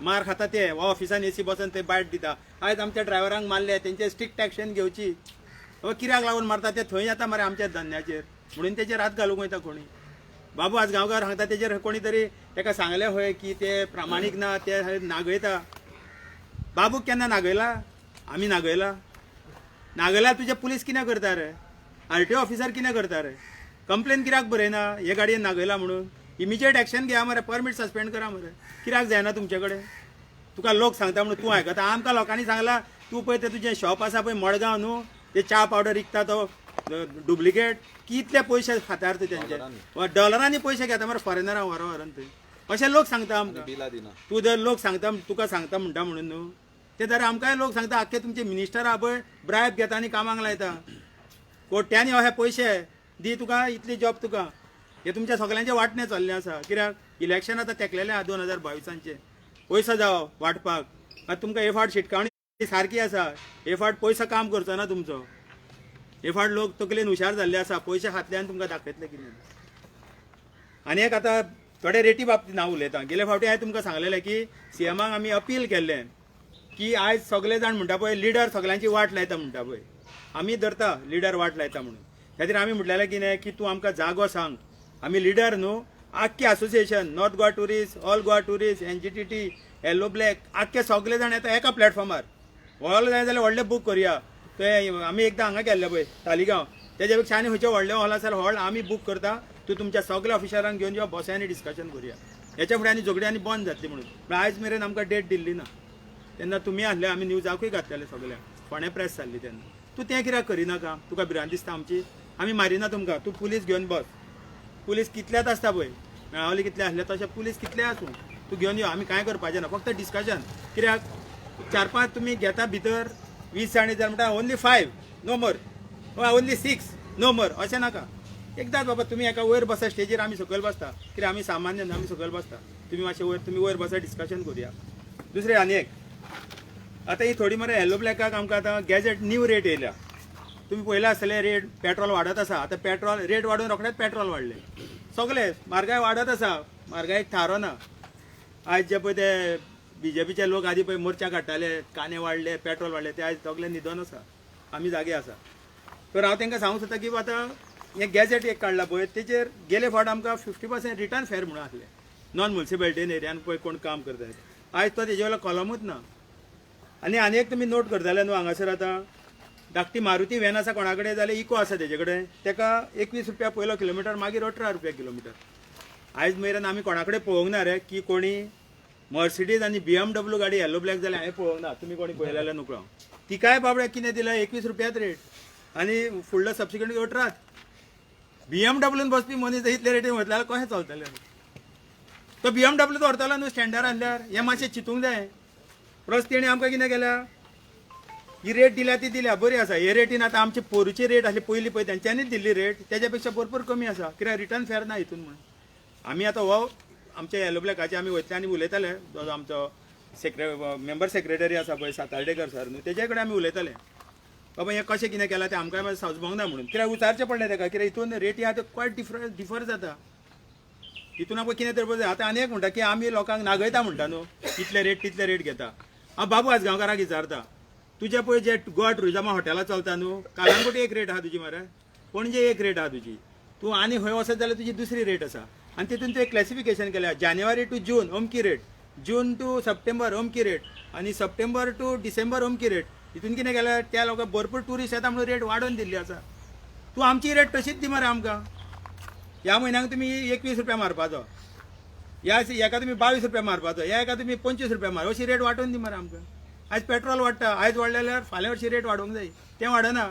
मार खाता ते, हो ऑफिसान एसी बसून ते बायट दिता. आयज आमच्या ड्रायव्हरांक मारले, तेंचेर स्ट्रिक्ट एक्शन घेवची. कित्याक लागून मारता ते थंय येता मरे आमच्या धन्याचेर म्हणून तेचेर हात घालूंक वयता कोणी. बाबू आज गांवकार सांगता तेचेर कोणी तरी ताका सांगलें खंय की ते प्रामाणीक ना, ते नागयता. बाबूक केन्ना नागयला? आमी नागयला तुजे पुलीस कितें करता रे? आरटीओ ऑफिसर कितें करता रे? कंप्लेन कित्याक बरयना हे गाडयेन नागयला म्हणून? इमिजिएट एक्शन घेया मरे, परमीट सस्पेंड करा मरे. कित्याक जायना तुमचे कडेन? तुका लोक सांगता म्हणून तूं आयकता. आमकां लोकांनी सांगला तूं पळय तें तुजें शॉप आसा पळय मडगांव न्हू, ते च्या पावडर विकता तो डुप्लिकेट, कितले पयशे खातार तूं तेंचे? डॉलरांनी पयशे घेता मरे फॉरेनरां व्हरून थंय. अशें लोक सांगता आमकां. तूं जर लोक सांगता तुका सांगता म्हणटा म्हणून न्हू, ते जर आमकांय लोक सांगता आख्खे तुमचे मिनिस्टर आहा पळय ब्रायब घेता आनी कामाक लायता. कोट्यांनी अशे पयशे दी तुका, इतली जॉब तुका. हे तुमच्या सगळ्यांचे वांटणे चल्लें आसा. कित्याक इलेक्शन आतां तेकलेलें आहा 2022 पयसो जावो वांटपाक. आतां तुमकां हे फावट शिटकावणी सारकी आसा. हे फावट पयसो काम करचो ना तुमचो. हे फावट लोक तकलेन हुशार जाल्ले आसा, पयशे खातल्यान तुमकां दाखयतले कितें. आनी एक आतां थोडे रेटी बाबतींत हांव उलयतां. गेले फावटी हांवें तुमकां सांगलेलें की सीएमाक आमी अपील केल्लें की आयज सगळे जाण म्हणटा पळय लिडर सगळ्यांची वाट लायता म्हणटा पळय, आमी धरता लिडर वाट लायता म्हणून. त्या खातीर आमी म्हटलेलें कितें की तूं आमकां जागो सांग. आमी लिडर न्हू, आख्खी association north Goa tourist, all Goa tourist, NGTT, yellow black, आख्खे सगळे जाण येता एका प्लॅटफॉर्मार. हॉल जाय जाल्यार व्हडलें बूक करुया. ते आमी एकदां हांगा केल्लें पळय तालिगांव, तेज्या पेक्षा आनी खंयचें व्हडलें हॉल आसा हॉल आमी बूक करता. तूं तुमच्या सगळ्या ऑफिसरांक घेवन जेव्हा बसांनी डिस्कशन करुया. हेच्या फुडें आनी झगडी आनी बंद जातली म्हणून. पूण आयज मेरेन आमकां डेट दिल्ली ना. तेन्ना तुमी आसले, आमी न्यूजाकूय घातलेले सगळ्यांक, फोंड्या प्रेस जाल्ली तेन्ना. तूं तें कित्याक करिनाका? तुका भिरांत दिसता आमची? आमी मारिना तुमकां. तूं पुलीस घेवन बस. पुलीस कितल्याच आसता पळय, मेळावली कितले आसले तशें पुलीस कितले आसूं, तूं घेवन यो. आमी कांय करपाचें ना, फक्त डिस्कशन. कित्याक 4-5 तुमी घेता भितर 20 जाणी जाल्यार म्हणटा ओन्ली 5 नो मोर, ओन्ली 6 नो मोर, अशें नाका. एकदांच बाबा तुमी एका वयर बसा स्टेजीर, आमी सकयल बसता. कित्याक आमी सामान्य आमी सकयल बसता. तुमी मातशें वयर, तुमी वयर बसा, डिस्कशन करुया. दुसरें आनी एक, आतां ही थोडी मरे येलो ब्लॅकाक आमकां आतां गॅजेट न्यू रेट येयल्या. तुमी पळयलें आसतलें रेट पेट्रोल वाडत आसा. आतां पेट्रोल रेट वाडून रोखडेंच पेट्रोल वाडलें. सगळे म्हारगाय वाडत आसा, म्हारगायेक थारो ना. आयज जे पळय ते बीजेपीचे लोक आदी पळय मोर्चा काडटाले, कांदे वाडले, पेट्रोल वाडले, ते आयज सगळे न्हिदोन आसा, आमी जागे आसा. तर हांव तांकां सांगूंक सोदता की आतां हें गॅजेट एक काडला पळय तेचेर गेले फावट आमकां 50% रिटर्न फेर म्हणून आसलें नॉन म्युन्सिपॅलिटीन एरियान पळय कोण काम करता. आयज तो तेजे वेळेला कॉलमूच ना. आनी एक तुमी नोट करताले न्हू, हांगासर आतां धाकटी मारुती व्हॅन आसा कोणा कडेन जाल्यार इको आसा तेजे कडेन, तेका 21 रुपया पयलो किलोमिटर, मागीर 18 रुपया किलोमिटर. आयज मेरेन आमी कोणा कडेन पळोवंक ना रे की कोणी मर्सिडीज आनी BMW गाडी येलो ब्लॅक जाल्यार हांवें पळोवंक ना. तुमी कोणी पळयलें जाल्यार नोकळो. ती काय बाबड्याक कितें दिला 21 रुपयाच रेट आनी फुडलो सबसिक्वेंट 18. BMW बसपी मनीस इतले रेटीन वतले जाल्यार कशें चलतलें? तो BMW व्हरतलो न्हू स्टँडार आसल्यार. हें मातशें चिंतूंक जाय. प्लस तेणी आमकां कितें केल्या, ही रेट दिल्या ती दिल्या बरी आसा. हे रेटीन आतां आमची पोरूची रेट आसली पयली पळय तेंच्यांनीच दिल्ली रेट त्याच्या पेक्षा भरपूर कमी आसा. कित्याक रिटर्न फेर ना हितून म्हणून आमी आतां हो आमच्या येलो ब्लॅकाचे आमी वयतले आनी उलयताले जो आमचो मेंबर सेक्रेटरी आसा पळय सातार्डेकर सर न्हू तेजे कडेन आमी उलयताले बाबा हें कशें कितें केलां तें आमकां मातशें समजूंक ना म्हणून. कित्याक विचारचें पडलें ताका कित्याक हितून रेटी आहा त्यो क्वायट डिफर जाता. हितून आमकां कितें तर आतां आनी एक म्हणटा की आमी लोकांक नागयता म्हणटा न्हू इतले रेट तितले रेट घेता. हांव बाबू आजगांवकाराक विचारता तुजे पळय जे गोवा टुरिजमा हॉटेलां चलता न्हू कालांगूट एक रेट आहा तुजी मरे पणजे एक रेट आहा तुजी तूं आनी खंय वचत जाल्यार तुजी दुसरी रेट आसा आनी तितून तुवें क्लॅसिफिकेशन केल्या जानेवारी टू जून अमकी रेट जून टू सप्टेंबर अमकी रेट आनी सप्टेंबर टू डिसेंबर अमकी रेट हितून कितें केल्यार त्या लोकांक भरपूर टुरिस्ट येता म्हणून रेट वाडोवन दिल्ली आसा. तूं आमची रेट तशीच दी मरे आमकां. ह्या म्हयन्याक तुमी 21 रुपया मारपाचो हेका तुमी 22 रुपया मारपाचो हेका तुमी 25 रुपया मार अशी रेट वाडोवन दी मरे आमकां. आयज पेट्रोल वाडटा आयज वाडलें जाल्यार फाल्यां अशी रेट वाडोवंक जाय तें वाडना.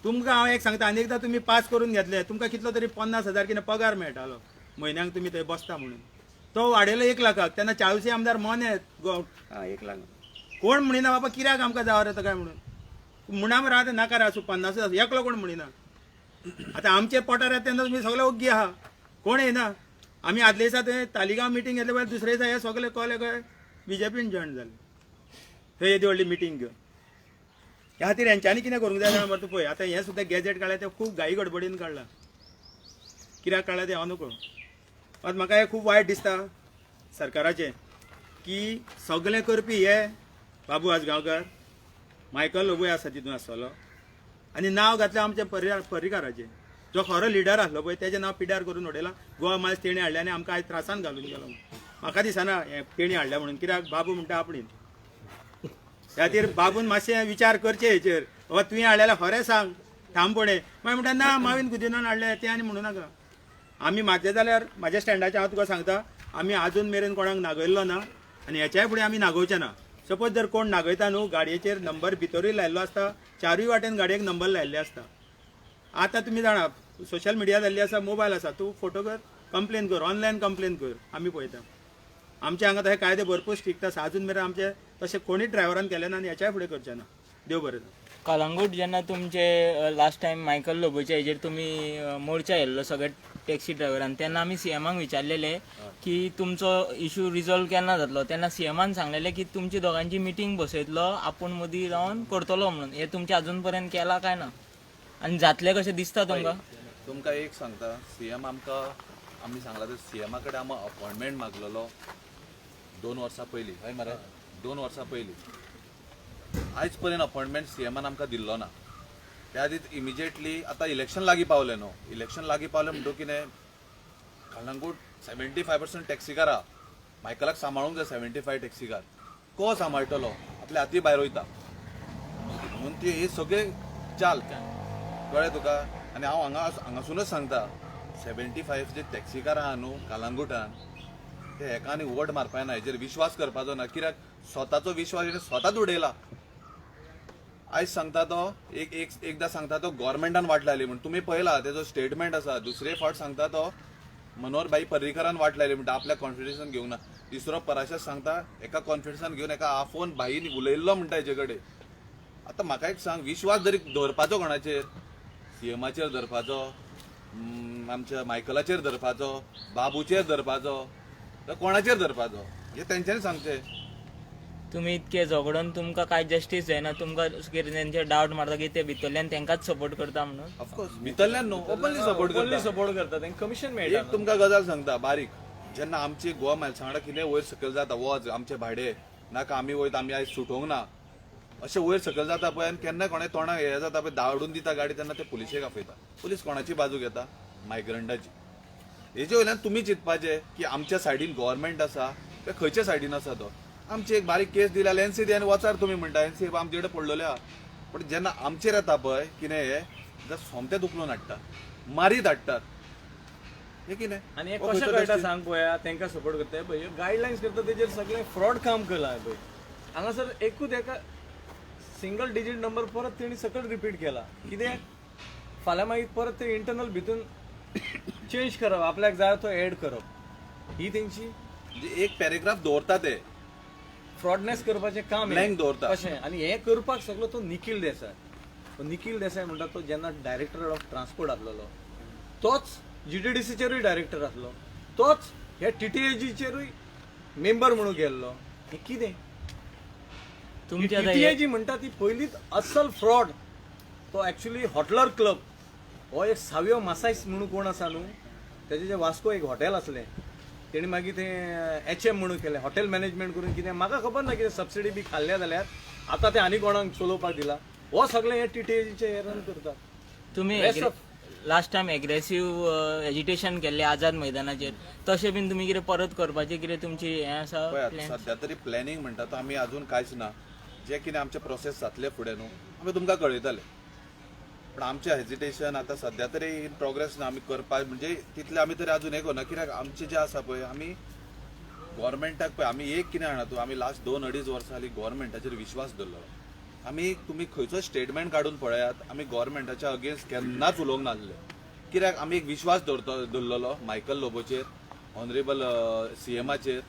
तुमकां हांव एक सांगता आनी एकदां तुमी पास करून घेतले तुमकां कितलो तरी 50,000 कितें पगार मेळटालो म्हयन्याक तुमी थंय बसता म्हणून तो वाडयलो 1 लाखाक तेन्ना 40 आमदार मोनेत 1 लाख कोण म्हणिना बाबा कित्याक आमकां जावं येता काय म्हणून म्हणा मरे आतां नाका आसूं 50 एकलो कोण म्हणिना. आतां आमचे पोटार येता तेन्ना तुमी सगळे ओग्गी आहा कोण येना. आमी आदले दिसा थंय तालिगांव मिटींग घेतले पळय दुसरे दिसा हे सगळे कॉले खंय बीजेपीन जॉयन जाले थंय येदी व्हडली मिटींग घेवन. ह्या खातीर हेंच्यांनी कितें करूंक जाय जाणां मरे पळय आतां हें सुद्दां गॅजेट काडलें तें खूब घाई गडबडीन काडलां कित्याक काडलां तें हांव नकळो. आतां म्हाका हें खूब वायट दिसता सरकाराचें की सगळें करपी हे बाबू आजगांवकार मायकल लोबोय आसा तितून आसतलो आनी नांव घातलें आमच्या पर्रीकाराचें जो खरो लिडर आसलो पळय तेजें नांव पिड्यार करून उडयलां. गोवा मायज तेणी हाडलें आनी आमकां आयज त्रासान घालून गेलो. म्हाका दिसना हें तेणी हाडल्या म्हणून कित्याक बाबू म्हणटा आपणीन त्या खातीर बाबून मातशें विचार करचे हेचेर बाबा तुवें हाडलें खरें सांग ठामपणे. मागीर म्हणटा ना मावीन गुदिनान हाडलें तें आनी म्हणूं नाका. आमी म्हाजें जाल्यार म्हाज्या स्टँडाचें हांव तुका सांगता आमी आजून मेरेन कोणाक नागयल्लो ना आनी हेच्याय फुडें आमी नागोवचे ना. सपोज जर कोण नागयता न्हू गाडयेचेर नंबर भितरूय लायल्लो आसता चारूय वाटेन गाडयेक नंबर लायल्ले आसता. आतां तुमी जाणा सोशल मिडिया जाल्ली आसा मोबायल आसा तूं फोटो कर कंप्लेन कर ऑनलायन कंप्लेन कर आमी पळयता. आमचे हांगा तशे कायदे भरपूर स्ट्रिक्ट आसा अजून मेरेन आमचे तशें कोणीच ड्रायव्हरान केलें ना आनी हेच्याय फुडें करचें ना. देव बरें. कलंगूट जेन्ना तुमचे लास्ट टायम मायकल लोबोच्या हेजेर तुमी मोर्चा येल्लो सगळे टॅक्सी ड्रायव्हरान तेन्ना आमी सीएमाक विचारलेले की तुमचो इशू रिजॉल्व केन्ना जातलो तेन्ना सीएमान सांगलेलें की तुमची दोगांची मिटींग बसयतलो आपूण मदीं रावन करतलो म्हणून. हे तुमचे अजून पर्यंत केला काय ना आनी जातलें कशें दिसता तुमकां. तुमकां एक सांगता सीएम आमकां आमी सांगला तर सीएमा कडेन आमी अपॉयंटमेंट मागलेलो 2 वर्सां पयलीं हय मरे 2 वर्सां पयलीं आयज पर्यंत अपॉयंटमेंट सीएमान आमकां दिल्लो ना. त्या खातीर इमिजिएटली आतां इलेक्शन लागीं पावलें न्हू इलेक्शन लागीं पावलें म्हणटू कितें कलंगूट 75% टॅक्सीकार आहा मायकलाक सांबाळूंक जाय 75 टॅक्सीकार को सांबाळटलो आपल्या हाती भायर वयता म्हणून ती हे सगळे चाल कळ्ळें तुका. आनी हांव हांगासूनच सांगता 75 जे टॅक्सीकार आहा न्हू कलंगूटान ते हेका आनी वोट मारपाक ना हेजेर विश्वास करपाचो ना कित्याक स्वताचो विश्वास हेणें स्वताच उडयला. आयज सांगता तो एकदां सांगता तो गव्हर्मेंटान वाट लायली म्हणून तुमी पळयला तेजो स्टेटमेंट आसा. दुसरे फावट सांगता तो मनोहर भाई पर्रीकारान वाट लायली म्हणटा आपल्या कॉन्फिडन्सान घेवंक ना. तिसरो पराशर सांगता एका कॉन्फिडन्सान घेवन एका आफोन भाईन उलयल्लो म्हणटा हेजे कडेन. आतां म्हाका एक सांग विश्वास जरी दवरपाचो कोणाचेर सीएमाचेर धरपाचो आमच्या मायकलाचेर धरपाचो बाबूचेर धरपाचो काय कोणाचेर धरपाचो हे तेंच्यांनी सांगचें. तुमी इतके झगडून तुमकां कांय जस्टीस जायना तुमकां कितें तेंचेर डावट मारता की ते भितरल्यान तेंकांच सपोर्ट करता म्हणून. ऑफकोर्स भितरल्यान न्हू ओपनली सपोर्ट करता तांकां कमिशन मेळटा. एक तुमकां गजाल सांगता बारीक जेन्ना आमची गोवा मायल्स वांगडा कितें वयर सकयल जाता वच आमचे भाडे नाका आमी वयत आमी आयज सुटोवंक ना अशें वयर सकयल जाता पळय आनी केन्ना कोणें तोंडाक हें जाता पळय धांवडून दिता गाडी तेन्ना ते पुलिशेक आपयता. पुलीस कोणाची बाजू घेता मायग्रंटाची. हेजे वयल्यान तुमी चिंतपाचें की आमच्या सायडीन गव्हर्मेंट आसा काय खंयच्या सायडीन आसा तो. आमची एक बारीक केस दिल्या एनसी दी आनी वचार तुमी म्हणटा एनसी आमचे कडेन पडलेले आहा पण जेन्ना आमचेर येता पळय कितें हे जर सोमतेच उखलून हाडटा मारीत हाडटात हे कितें. आनी हे कशें कळटा सांग पळया तांकां सपोर्ट करता पळय गायडलायन्स करता तेजेर सगळें फ्रॉड काम केलां पळय. हांगासर एकूच एका सिंगल डिजीट नंबर परत तेणी सकयल रिपीट केला कित्याक फाल्यां मागीर परत ते इंटरनल भितून चेंज करप आपल्याक जाय तो एड करप ही तेंची म्हणजे एक पॅरेग्राफ दवरता ते फ्रॉडनेस करपाचें काम Blank दवरता. अशें आनी हें करपाक सगळो तो निखील देसाय. तो निखील देसाय म्हणटा तो जेन्ना डायरेक्टर ऑफ ट्रान्सपोर्ट आसलेलो तोच GTDCचेरूय डायरेक्टर आसलो, तोच हे TTAGचेरूय मेंबर म्हणून गेल्लो. हें कितें? तुमच्या आता TTAG म्हणटा ती पयलींच अस्सल फ्रॉड. तो ऍक्च्युली हॉटलर क्लब हो एक सावियो मासायस म्हणून कोण आसा न्हू, तेजें जे वास्को एक हॉटेल आसलें, तेणी मागीर तें HM म्हणून केलें, हॉटेल मॅनेजमेंट करून. कितें म्हाका खबर ना कितें सबसिडी बी खाल्ल्या जाल्यार आतां तें आनी कोणाक चलोवपाक दिला. हो सगळें हे TTAGचे हे रन करता. तुम्ही Rest of- last time aggressive agitation केल्लें आझाद मैदानाचेर, तशें बीन तुमी कितें परत करपाचें कितें तुमची हें आसा पळयात, plan? सध्या तरी प्लॅनिंग म्हणटा तो आमी अजून कांयच ना. जे कितें आमचे प्रोसेस जातले फुडें न्हू आमी तुमकां कळयतले. पण आमचें हेजिटेशन आतां सध्या तरी इन प्रोग्रेस ना. आमी करपाक म्हणजे तितले आमी तरी अजून हे करना. कित्याक आमचें जें आसा पळय, आमी गोवोरमेंटाक पळय आमी एक कितें हाडना तूं, आमी लास्ट 2-2.5 वर्सां जालीं गोवोरमेंटाचेर विश्वास दवरलो. आमी तुमी खंयचो स्टेटमेंट काडून पळयात, आमी गोवोरमेंटाच्या अगेन्स्ट केन्नाच उलोवंक नासले. कित्याक आमी एक विश्वास दवरलेलो मायकल लोबोचेर, ऑनरेबल CMाचेर,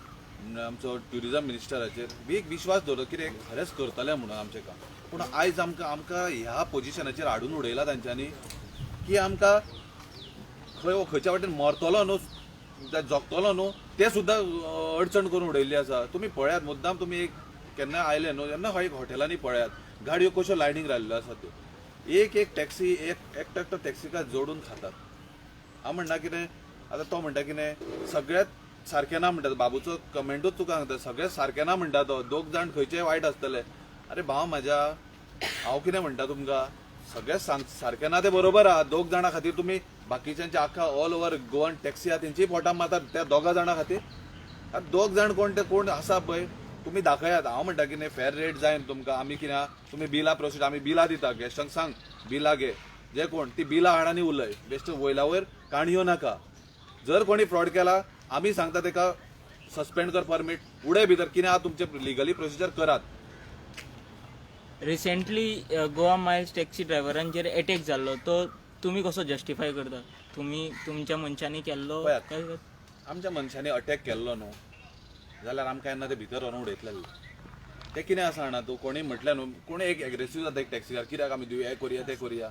आमचो ट्युरिझम मिनिस्टराचेर एक विश्वास दवरलो कितें खरेंच करतले म्हणून आमचें काम. पूण आयज आमकां ह्या पोजिशनाचेर हाडून उडयला तांच्यांनी की आमकां खंयच्या वाटेन मरतलो न्हू जगतलो न्हू तें सुद्दां अडचण करून उडयल्ली आसा. तुमी पळयात, मुद्दाम तुमी एक केन्ना आयले न्हू तेन्ना एक हॉटेलांनी पळयात गाडयो कश्यो लायनीक राविल्ल्यो आसात त्यो. एक टॅक्सी एकटो टॅक्सिकार जोडून खातात. हांव म्हणना कितें आतां तो म्हणटा कितें सगळ्यात सारकें ना म्हणटा. बाबूचो कमेंटूच तुका सांगता, सगळें सारकें ना म्हणटा तो. दोग जाण खंयचेय वायट आसतले. अरे भाव म्हाज्या, हांव कितें म्हणटा तुमकां, सगळें सारकें ना तें बरोबर आहा. दोग जाणां खातीर तुमी बाकीच्यांच्या आख्खा ऑल ओव्हर गोवन टॅक्सी आहा तेंचीय पोटां मारतात त्या दोगा जाणां खातीर. दोग जाण कोण आसा पळय तुमी दाखयात. हांव म्हणटा कितें फेर रेट जाय तुमकां. आमी कितें तुमी बिलां प्रोसीड, आमी बिलां दिता गेस्टांक सांग बिलां घे. जे कोण ती बिलां हाड आनी उलय. बेश्ट वयल्या वयर काणयो नाका. जर कोणी फ्रॉड केला आमी सांगता तेका सस्पेंड कर परमीट, उडय भितर कितें आहा तुमचे लिगली प्रोसिजर करात. रिसेंटली गोवा मायल्स टॅक्सी ड्रायव्हरांचेर अटॅक जाल्लो, तो तुमी कसो जस्टिफाय करता? तुमी तुमच्या मनशांनी केल्लो पळयात. काय? आमच्या मनशांनी अटॅक केल्लो न्हू जाल्यार आमकां येन्ना ते भितर व्हरून उडयतले. ते कितें आसा जाणा तूं, कोणी म्हटलें न्हू, कोणी एक एग्रेसीव जाता एक टॅक्सीकार, कित्याक आमी दिवया हें करुया तें करुया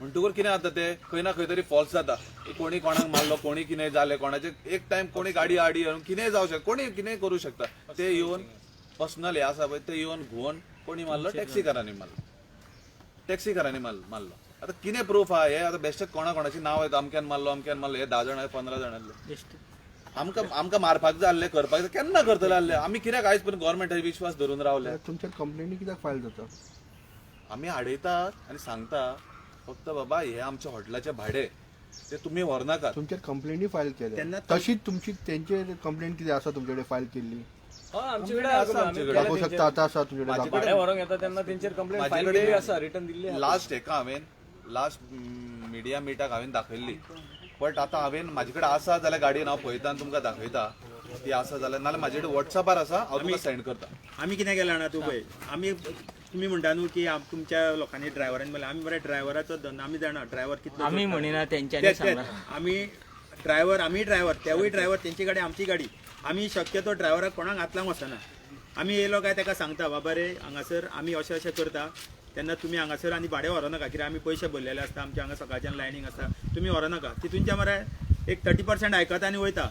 म्हणटकूच कितें जाता ते खंय ना खंय तरी फॉल्स जाता. कोणी कोणाक मारलो, कोणी कितें जालें, कोणाचे एक टायम कोणी गाडी आडी कितेंय जावं शकता, कोणी कितेंय करूं शकता. ते येवन पर्सनल हे आसा पळय ते येवन घुवन कोणी मारलो, टॅक्सीकारांनी मारलो. आतां कितें प्रूफ आहा हे? आतां बेश्टेत कोणाची नांव येता, अमक्यान मारलो हे 10 जाण 15 जाण आहले. आमकां मारपाक जाय आहले, करपाक जाय केन्ना करतले आहले. आमी कित्याक आयज पर्यंत गोवोरमेंटाचेर विश्वास धरून रावले? तुमच्या कंप्लेनी कित्याक फायल जाता? आमी आडयतात आनी सांगता फक्त बाबा हे आमच्या हॉटेलाचे भाडे ते तुम्ही व्हरनाकात. तुमच्या कंप्लेनी फायल केल्या तेन्ना तशीच तुमची त्यांचे कंप्लेंट किती आसा तुमच्याकडे फायल केल्ली? आमचे कडेन आसा, आमचे दाखवू शकता आतां आसा तुमच्याकडे? भाड्या व्हरोंक येता तेन्ना तेंचेर कंप्लेंट फायल केल्ली आसा, रिटर्न दिल्ली आसा. लास्ट हेका हांवें लास्ट मिडिया मिटाक हांवें दाखयल्ली. बट आतां हांवें म्हाजे कडेन आसा जाल्यार गाडयेन हांव पळयता आनी तुमकां दाखयता ती आसा जाल्यार, नाल्यार म्हाजे कडेन WhatsAppार आसा, हांव तुमकां सेंड करता. आमी कितें केलां जाणा तूं पळय, आमी तुमी म्हणटा न्हू की तुमच्या लोकांनी ड्रायव्हरांनी म्हणलें आमी बरें ड्रायव्हराचो धंदो आमी जाणा ड्रायव्हर कितलो आमी म्हणिना, तेंच्यांनी सांगला. आमी ड्रायव्हर तेवूय ड्रायव्हर तेंची गाडी आमची गाडी. आमी शक्यतो ड्रायव्हराक कोणाक हात लावंक वचना. आमी येयलो काय ताका सांगता बाबा रे हांगासर आमी अशें अशें करता, तेन्ना तुमी हांगासर आनी भाडें व्हरोनाका, कित्याक आमी पयशे भरलेले आसता, आमच्या हांगा सकाळच्यान लायनींग आसता, तुमी व्हरोनाका. तितूनच्या मरे एक 30% आयकता आनी वयता.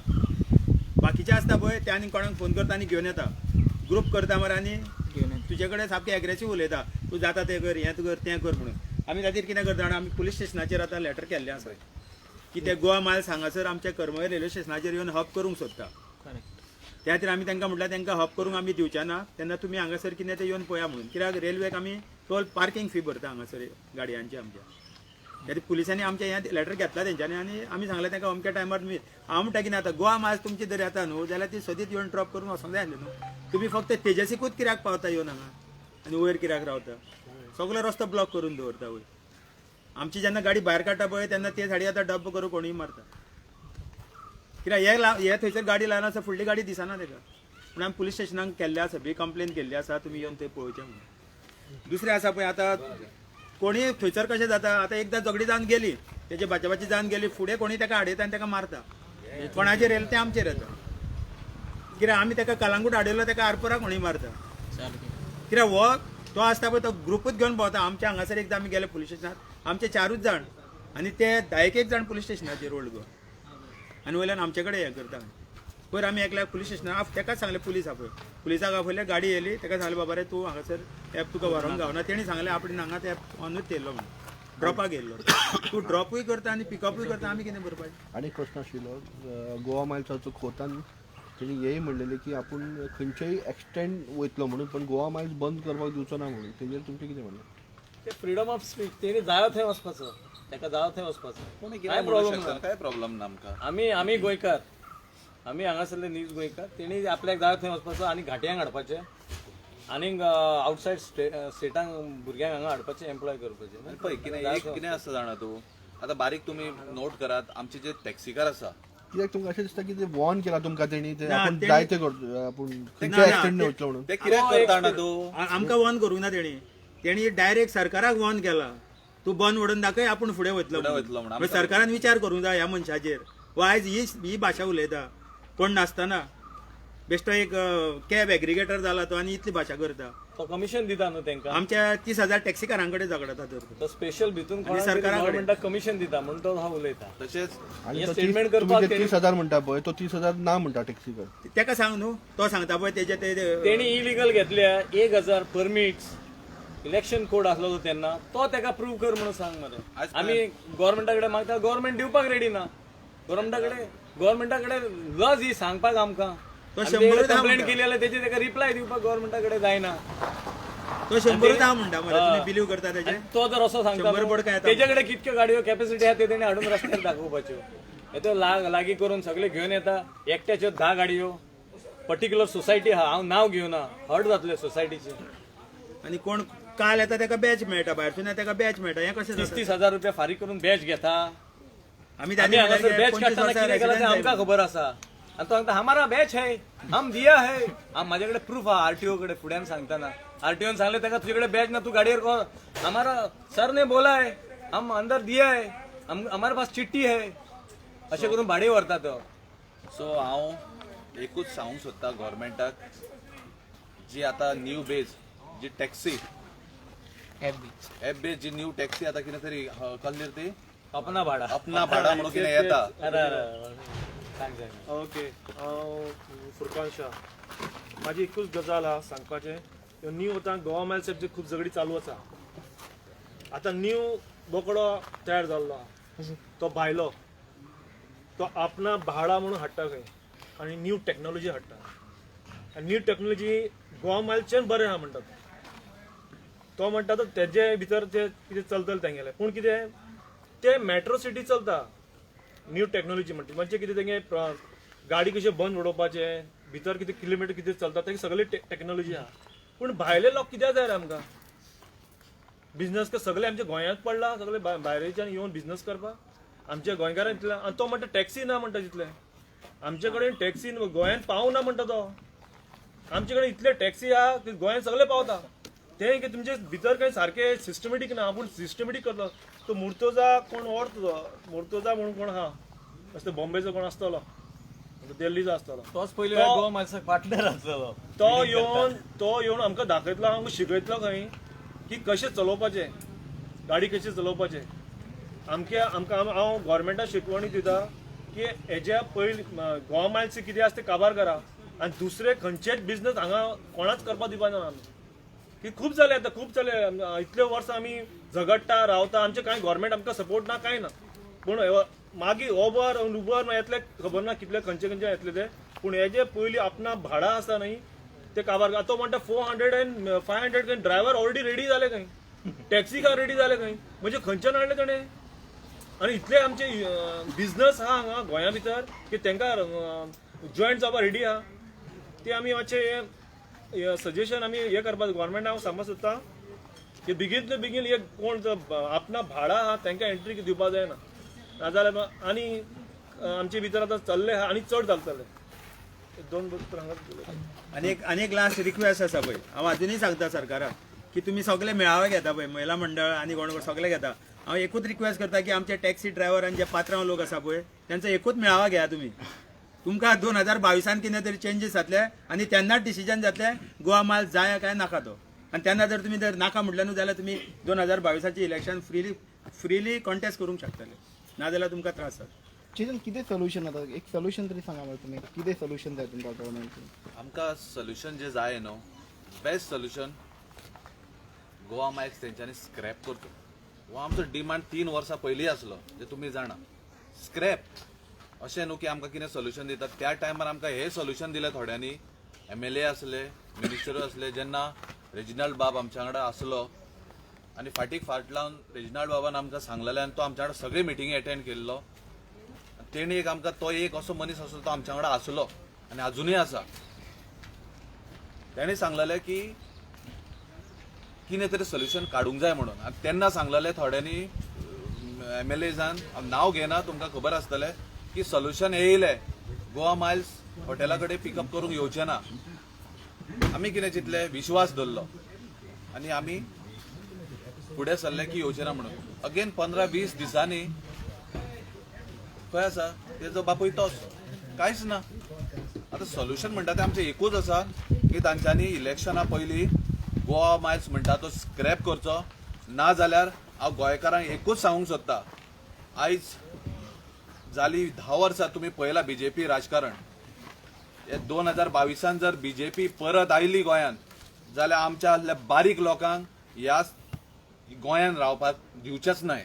बाकीचे आसता पळय ते आनी कोणाक फोन करता आनी घेवन येता, ग्रुप करता मरे आनी तुजे कडेन सामकें एग्रेसीव उलयता, तूं जाता तें कर, हें कर तें कर म्हणून. आमी खातीर कितें करता जाणा, आमी पुलीस स्टेशनाचेर आतां लेटर केल्लें आसा की ते गोवा मायल्स हांगासर आमच्या करमळे रेल्वे स्टेशनाचेर येवन हब करूंक सोदता. त्या खातीर आमी तांकां म्हटल्यार तांकां हब करूंक आमी दिवचे ना, तेन्ना तुमी हांगासर कितें तें येवन पळया म्हणून. कित्याक रेल्वेक आमी टोल पार्किंग फी भरता हांगासर गाडयांची आमच्या. त्या खातीर पुलिसांनी आमचें हें लेटर घेतला तेंच्यांनी आनी आमी सांगलें तांकां अमक्या टायमार तुमी. हांव म्हणटा कितें आतां गोवा मायल्स तुमची जर येता न्हू जाल्यार ती सदींच येवन ड्रॉप करून वचोंक जाय न्हू. तुमी फक्त तेजसीकूच कित्याक पावता येवन हांगा आनी वयर कित्याक रावता? सगळो रस्तो ब्लॉक करून दवरता वयर. आमची जेन्ना गाडी भायर काडटा पळय तेन्ना ते सायडी आतां डब्ब करून कोणूय मारता. कित्याक हे थंयसर गाडी लायना आसा, फुडली गाडी दिसना तेका. पूण आमी पुलीस स्टेशनाक केल्ले आसा, बी कंप्लेन केल्ली आसा, तुमी येवन थंय पळोवचें म्हणून. दुसरें आसा पळय आतां कोणी थंयसर कशें जाता, आतां एकदां झगडी जावन गेली, तेजे बाची जावन गेली, फुडें कोणी ताका आडयता आनी ताका मारता. कोणाचेर येयलें तें आमचेर येता. कित्याक आमी ताका कलांगूट हाडयलो ताका आरपोराक कोणी मारता. कित्याक हो तो आसता पळय तो ग्रुपूच घेवन भोंवता. आमच्या हांगासर एकदां आमी गेले पुलीस स्टेशनार आमचे 4च जाण आनी ते 10 जाण पुलीस स्टेशनाचेर रोल्ड गो आनी वयल्यान आमचे कडेन हें करता. पयर आमी एकल्याक पुलीस स्टेशनार तेकाच सांगलें पुलीस आहा पळय पुलिसाक आपयले गाडी येयली तेका सांगलें बाबा रे तूं हांगासर एप तुका व्हरोंक गावना. तेणी सांगलें आपण हांगा ते ऑनूच येयल्लो म्हणून ड्रॉपाक येयल्लो. तूं ड्रॉपूय करता आनी पिकअपूय करता आमी कितें करपाचें. आनी एक प्रश्न आशिल्लो गोवा मायल्साचो खोतान तेणी हेंय म्हणलेलें की आपूण खंयच्याय एक्सटेंड वयतलो म्हणून पण गोवा मायल्स बंद करपाक दिवचो ना म्हणून तेजेर तुमचें कितें म्हणणें. ते फ्रीडम ऑफ स्पीच तेणी जायो थंय वचपाचो ताका जायो थंय वचपाचो कोणी काय कितें प्रॉब्लेम म्हणूंक शकता काय प्रॉब्लेम ना आमकां. आमी गोंयकार आमी हांगासरले न्यूज गोंयकार तेणी आपल्याक जायो थंय वचपाचो आनी घाट्यांक हाडपाचें आनीक आवटसायड स्टेटांक भुरग्यांक हांगा हाडपाचें एम्प्लॉय करपाचें. पळय कितें आसता जाणा तूं आतां बारीक तुमी नोट करात आमचे जे टॅक्सीकार आसा कित्याक तुमकां अशें दिसता की ते वॉर्न केला तुमकां तेणी ते ना, आपूण तेणी- जाय ते करतो आपूण खंयच्या एक्सटेंड वयतलो म्हणून. ते कित्याक करता जाणा तूं. आमकां वॉर्न करूंक ना तेणी डायरेक्ट सरकाराक वॉर्न केला तूं बंद वडून दाखय आपूण फुडें वयतलो वयतलो म्हणून. म्हणून. सरकारान विचार करूंक जाय ह्या मनशाचेर वो आयज ही भाशा उलयता कोण नासतना बेश्टो एक कॅब एग्रिगेटर जाला तो आनी इतली भाशा करता. तो कमिशन दिता न्हू तांकां आमच्या 30,000 टॅक्सीकारां कडेन झगडता तर तो स्पेशल भितून सरकारा कडेन. गव्हर्मेंटाक कमिशन दिता म्हणून तो हा उलयता. तशेंच आनी हे तो statement तुम्ही करपाक जे तेणी- 30,000 म्हणटा पळय तो 30,000 ना म्हणटा टॅक्सीकर. तेका सांग न्हू तो सांगता पळय तेजे ते तेणी इलिगल घेतल्या 1,000 परमिट्स इलेक्शन कोड आसलो तो तेन्ना तो ताका प्रूव्ह कर म्हणून सांग मरे. आज आमी गव्हर्मेंटा कडेन मागता गव्हर्मेंट दिवपाक रेडी ना. गव्हर्मेंटा कडेन लज ही सांगपाक आमकां तो 100 कंप्लेंट म्हणटा. केली जाल्यार तेजे ताका रिप्लाय दिवपाक गव्हर्मेंटा कडेन जायना. तो 100 म्हणटा मरे तुम्ही बिलीव करता तेजे. आनी तो जर असो सांगता 100 पड काय येता? तेजे कडेन कितक्यो गाडयो कॅपॅसिटी आहा ते तेणी हाडून रस्त्यार दाखोवपाच्यो. तो लागीं करून सगळे घेवन येता एकट्याच्यो 10 गाडयो पर्टिक्युलर सोसायटी आहा हांव नांव घेवना हर्ट जातले सोसायटीचे. आनी कोण काल येता तेका बॅच मेळटा भायरसून येता तेका बॅच मेळटा हें कशें जाता? 30,000 रुपया फारीक करून बॅच घेता. आमी आमी हांगासर बॅच काडटाना कितें केला तें आमकां खबर आसा. आनी तो सांगता हमारा बॅच है हम दिया है. म्हाजे कडेन प्रूफ आहा आरटीओ कडेन फुड्यान सांगताना आरटीओन सांगले तेका तुजे कडेन बॅच ना तू गाडयेर हमारा सर ने बोला है हम अंदर दिया है हमारे पास चिट्ठी है अशें करून भाडे व्हरता तो. सो हांव एकूच सांगूंक सोदता गव्हर्मेंटाक जी आतां न्यू बेज जी टॅक्सी एप बेज जी न्यू टॅक्सी आतां कितें तरी कसली ती अपना भाडा अपना भाडा म्हणून कितें येता. सांग सांग. ओके हांव फुरकान शाह म्हाजी एकूच गजाल आहा सांगपाचें न्यू आतां गोवा मायल्स जे खूब झगडी चालू आसा. आतां न्यू बोकडो तयार जाल्लो आहा तो भायलो तो आपणा भाडा म्हणून हाडटा खंय आनी न्यू टॅक्नॉलॉजी हाडटा. आनी न्यू टॅक्नॉलॉजी गोवा मायल्सचें बरें आहा म्हणटा तो म्हणटा तो तेजे भितर ते कितें चलतलें तेंगेलें पूण कितें ते मेट्रो सिटी चलता न्यू टॅक्नॉलॉजी म्हणटा म्हणजे कितें तेंगे गाडी कशें बंद उडोवपाचें भितर कितें किलोमिटर कितें चलता तें सगळी टॅक्नॉलॉजी आहा. पूण भायले लोक कित्याक जाय रे आमकां बिझनस सगळे आमच्या गोंयांत पडला सगळे भायरच्यान येवन बिझनस करपाक आमच्या गोंयकारांक इतलें आनी तो म्हणटा टॅक्सी ना म्हणटा तितलें आमचे कडेन टॅक्सी गोंयांत पावना म्हणटा तो. आमचे कडेन इतले टॅक्सी आहा की गोंयांत सगळे पावता. तें की तुमचे भितर काही सारकें सिस्टमॅटीक ना पूण सिस्टमॅटीक करता. तो मुर्तोजा कोण व्हरता तो मुर्तोजा म्हणून कोण आहा असतो बॉम्बेचो कोण आसतलो दिल्लीचो आसतलो तोच पयली गोवा मायल्साक पार्टनर आसलो. तो येवन आमकां दाखयतलो आमकां शिकयतलो खंय की कशें चलोवपाचें गाडी कशी चलोवपाचें. आमकां हांव गव्हर्मेंटाक शिकवणी दिता की हेज्या पयलीं गोवा मायल्स कितें आसा तें काबार करा आनी दुसरे खंयचेच बिझनस हांगा कोणाच करपाक दिवपाना आमी. की खूब जालें आतां खूब जालें इतले वर्स आमी झगडटा रावता आमचें कांय गव्हर्मेंट आमकां सपोर्ट ना कांय ना. पूण मागीर उबर येतले खबर ना कितले खंयचे येतले ते पूण हेजे पयलीं आपणा भाडा आसा न्ही ते काबार तो म्हणटा 400 आनी 500 ड्रायव्हर ऑलरेडी रेडी जाले खंय टॅक्सी कार रेडी जाले खंय म्हणजे खंयच्यान हाडले ताणें. आनी इतले आमचे बिझनस आहा हांगा गोंया भितर की तांकां जॉयंट जावपाक रेडी आहा. ते आमी मातशें सजेशन आमी हें करपाक गव्हर्मेंट हांव सांगपाक सोदता की बेगीन ते बेगीन एक कोण आपणा भाडा आहा तांकां एंट्री दिवपाक जायना नाजाल्यार आनी आमचे भितर आतां चल्ले आहा आनी चड जातले. दोन आनी एक लास्ट रिक्वेस्ट आसा पळय हांव अजुनूय सांगता सरकाराक की तुमी सगळे मेळावे घेता पळय महिला मंडळ आनी कोण सगळे घेता. हांव एकूच रिक्वेस्ट करता की आमचे टॅक्सी ड्रायव्हर आनी जे पात्रांव लोक आसा पळय त्यांचा एकूच मेळावा घेया तुमी तुमकां 2022 कितें तरी चेंजीस जातले आनी तेन्नाच डिसिजन जातले गोवा माल जाय काय नाका तो. आनी तेन्ना जर तुमी जर नाका म्हटलें न्हू जाल्यार तुमी 2022 इलेक्शन फ्रीली कॉन्टेस्ट करूंक शकतले, नाजाल्यार तुमकां त्रास जाता. चेतन कितें सोल्युशन आता एक सोल्युशन तरी सांगा मला तुम्ही कितें सोल्युशन जाय तुमकां गव्हर्मेंट आमकां सोल्युशन जे जाय न्हू बेस्ट सोल्युशन गोवा मायक्स तेंच्यांनी स्क्रॅप करचो. हो आमचो डिमांड 3 वर्सां पयलीं आसलो जे तुमी जाणा. स्क्रॅप अशें न्हू की आमकां कितें सोल्युशन दितात. त्या टायमार आमकां हे सोल्युशन दिलें थोड्यांनी. MLA आसले, मिनिस्टर आसले, जेन्ना रेजिनाल्ड बाब आमच्या वांगडा आसलो आनी फाट लावन रेजिनाल्ड बाबान आमकां सांगलेलें आनी तो आमच्या वांगडा सगळे मिटिंगी अटेंड केल्लो. तेणी एक आमकां तो एक असो मनीस आसलो तो आमच्या वांगडा आसलो आनी अजुनूय आसा. तेणी सांगलेलें की कितें तरी सोल्युशन काडूंक जाय म्हणून. आनी तेन्ना सांगलेलें थोड्यांनी MLAजान नांव घेना तुमकां खबर आसतलें की सोल्युशन येयलें गोवा मायल्स हॉटेला कडेन पिकअप करूंक येवचें ना. आमी कितें चिंतलें विश्वास धरलो आनी आमी फुडें सरले की येवचें ना म्हणून. अगेन 15-20 दिसांनी खंय आसा तेजो बापूय तोच कांयच ना. आतां सोल्युशन म्हणटा तें आमचें एकूच आसा की तांच्यांनी इलेक्शना पयलीं गोवा मायल्स म्हणटा तो स्क्रॅप करचो. ना जाल्यार हांव गोंयकारांक एकूच सांगूंक सोदता आयज जाली 10 वर्सां तुमी पळयलां BJP राजकारण. हे 2022 जर BJP परत आयली गोंयांत जाल्यार आमच्या आसल्या बारीक लोकांक ह्या गोंयांत रावपाक दिवचेच न्हय.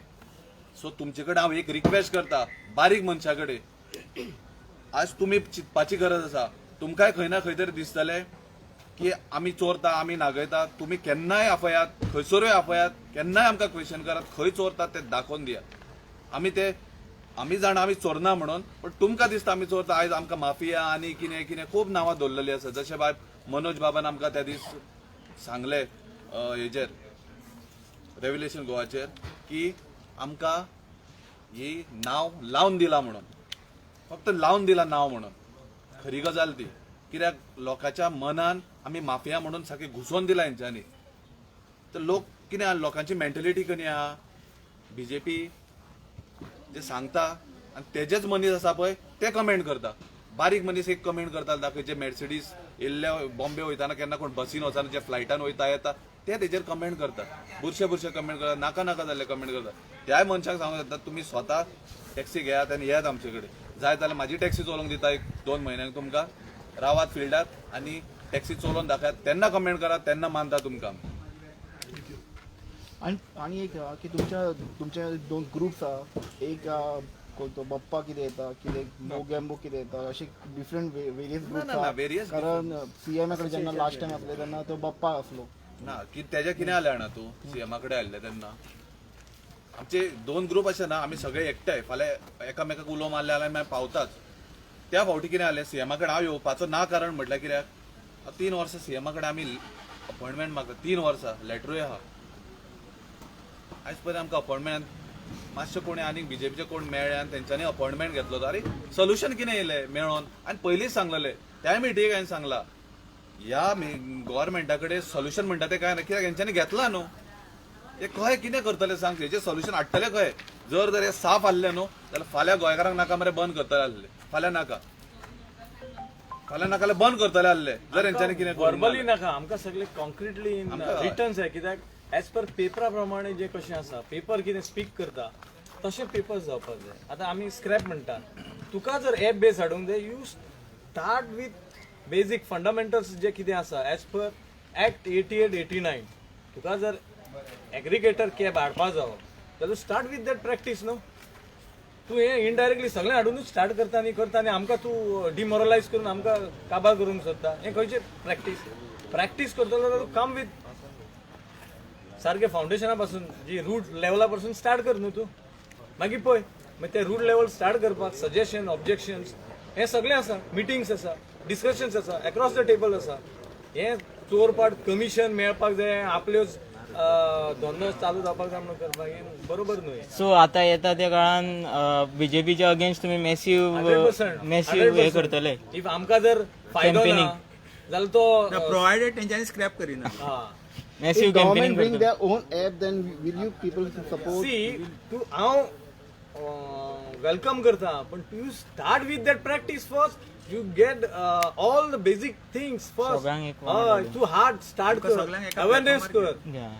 सो तुमचे कडेन हांव एक रिक्वेस्ट करता बारीक मनशा कडेन. आज तुमी चिंतपाची गरज आसा. तुमकांय खंय ना खंय तरी दिसतलें की आमी चोरता आमी नागयता. तुमी केन्नाय आपयात खंयसरूय आपयात केन्नाय आमकां क्वेश्चन करात खंय चोरतात तें दाखोवन दियात. आमी जाणा आमी चोरना म्हणून पण तुमकां दिसता आमी चोरता. आयज आमकां माफिया आनी कितें कितें खूब नांवां दवरलेलीं आसा. जशें बाय मनोज बाबान आमकां त्या दीस सांगलें हेजेर रेव्युलेशन गोवाचेर की आमकां ही नांव लावन दिला म्हणून. फक्त लावन दिला नांव म्हणून. खरी गजाल ती कित्याक लोकांच्या मनान आमी माफिया म्हणून सारकें घुसोवन दिला हेंच्यांनी. तर लोक कितें आहा लोकांची मेंटेलिटी कितें आहा BJP जे सांगता आनी तेजेच मनीस आसा पळय ते कमेंट करता. बारीक मनीस एक कमेंट करता दाखयचे मर्सिडीज येयल्ले बॉम्बे वयताना केन्ना कोण बसीन वचना जे फ्लायटान वयता येता ते तेजेर कमेंट करता. बुरशे कमेंट करता नाका जाल्ले कमेंट करता. त्याय मनशाक सांगूंक येता तुमी स्वता टॅक्सी घेयात आनी येयात आमचे कडेन. जाय जाल्यार म्हाजी टॅक्सी चलोवंक दिता 1-2 म्हयन्यांक तुमकां. रावात फिल्डात आनी टॅक्सी चलोवन दाखयात तेन्ना कमेंट करात तेन्ना मानता तुमकां. आणि एक की तुमच्या 2 ग्रुप्स आहा. एक कोणतो बप्पा कितें येता कितें मोगॅम्बो कितें येता असे डिफरंट वेरियस ग्रुप्स ना, various कारण CM कडेन जेन्ना लास्ट टायम आपले तेन्ना तो बप्पा आसलो. ना की तेजे कितें जालें जाणा तूं CM कडेन आयल्ले तेन्ना आमचे 2 ग्रुप अशे ना. आमी सगळे एकठांय फाल्यां एकामेकाक उलो मारले जाल्यार मागीर पावतात. त्या फावटी कितें जालें CM कडेन हांव येवपाचो ना कारण म्हटल्यार कित्याक 3 वर्सां CM कडेन आमी अपॉइंटमेंट मागता. 3 वर्सां लेटरूय आहा. आयज पर्यंत आमकां अपॉइंटमेंट मातशें कोणी आनीक BJPचे कोण मेळ्ळे आनी तेंच्यांनी अपॉइंटमेंट घेतलो. अरे सोल्युशन कितें येयलें मेळोन आनी पयलींच सांगलेलें त्या मिटींग हांवें सांगलां ह्या गव्हर्मेंटा कडेन सोल्युशन म्हणटा तें काय ना कित्याक हेंच्यांनी घेतला न्हू. ते कशें कितें करतले सांग हेजें सोल्युशन हाडटले खंय. जर हे साफ आहले न्हू जाल्यार फाल्यां गोंयकारांक नाका मरे बंद करतले आहले. फाल्यां नाका जाल्यार बंद करतले आहले जर हेंच्यांनी कितें वर्बली नाका आमकां सगळे कॉन्क्रिटली रिटर्न्स आहे कित्याक एज पर पेपरा प्रमाणे जे कशें आसा पेपर कितें स्पीक करता तशें पेपर्स जावपाक जाय. आतां आमी स्क्रॅप म्हणटा तुका जर एप बेस हाडूंक जाय you start with basic fundamentals जे कितें आसा एज पर एक्ट 88-89 तुका जर एग्रिगेटर कॅब हाडपा जावो जाल्यार स्टार्ट विथ दॅट प्रॅक्टीस न्हू. तूं हें इनडायरेक्टली सगळें हाडूनच स्टार्ट करता आनी आमकां तूं डिमोरलायज करून आमकां काबार करूंक सोदता. हें खंयचें प्रॅक्टीस करतलो जाल्यार कम विथ सारकें फावंडेशना पासून जी रूट लेवला पासून स्टार्ट कर न्हू तूं. मागीर पळय मागीर ते रूट लेवल स्टार्ट करपाक सजेशन ऑब्जेक्शन्स हें सगळें आसा. मिटिंग्स आसा डिस्कशन्स आसा एक्रॉस द टेबल आसा. हें चोरपाट कमिशन मेळपाक जाय आपल्योच धंदो चालू जावपाक जाय म्हणून करपाक हें बरोबर न्हू. सो आता येता त्या काळान BJPच्या अगेन्स्ट तुम्ही मॅसिव्ह हे करतले. इफ आमकां जर फायदो ना जाल्यार तो प्रोवायडेड तेंच्यांनी स्क्रॅप करिना. Massive If government campaigning bring their own app then will you people support? See तूं हांव वेलकम करता पण you start with that practice first you get all the basic things सगळ्यांक एक फर्स्ट तू हार्ड स्टार्ट कर awareness कर या.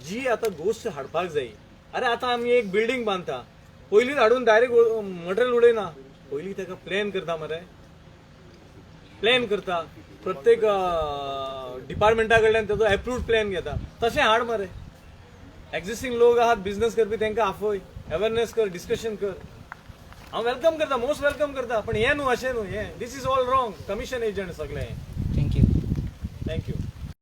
जी आता गोष्ट हाडपाक जाय. अरे आता आम्ही एक बिल्डिंग बांधता पयलीच हाडून डायरेक्ट मटेरियल उडयना पयलीं ताका प्लॅन करता मरे प्लॅन करता प्रत्येक डिपार्टमेंटा कडल्यान ताचो एप्रूव्ड प्लॅन घेता तशें हाड मरे एक्झिस्टिंग लोक आहात बिझनेस करपी तांकां आफय अवेअरनेस कर डिस्कशन कर हांव वेलकम करता मोस्ट वेलकम करता पण हें न्हू अशें न्हू हें this is all wrong commission agent सगळें थँक्यू थँक्यू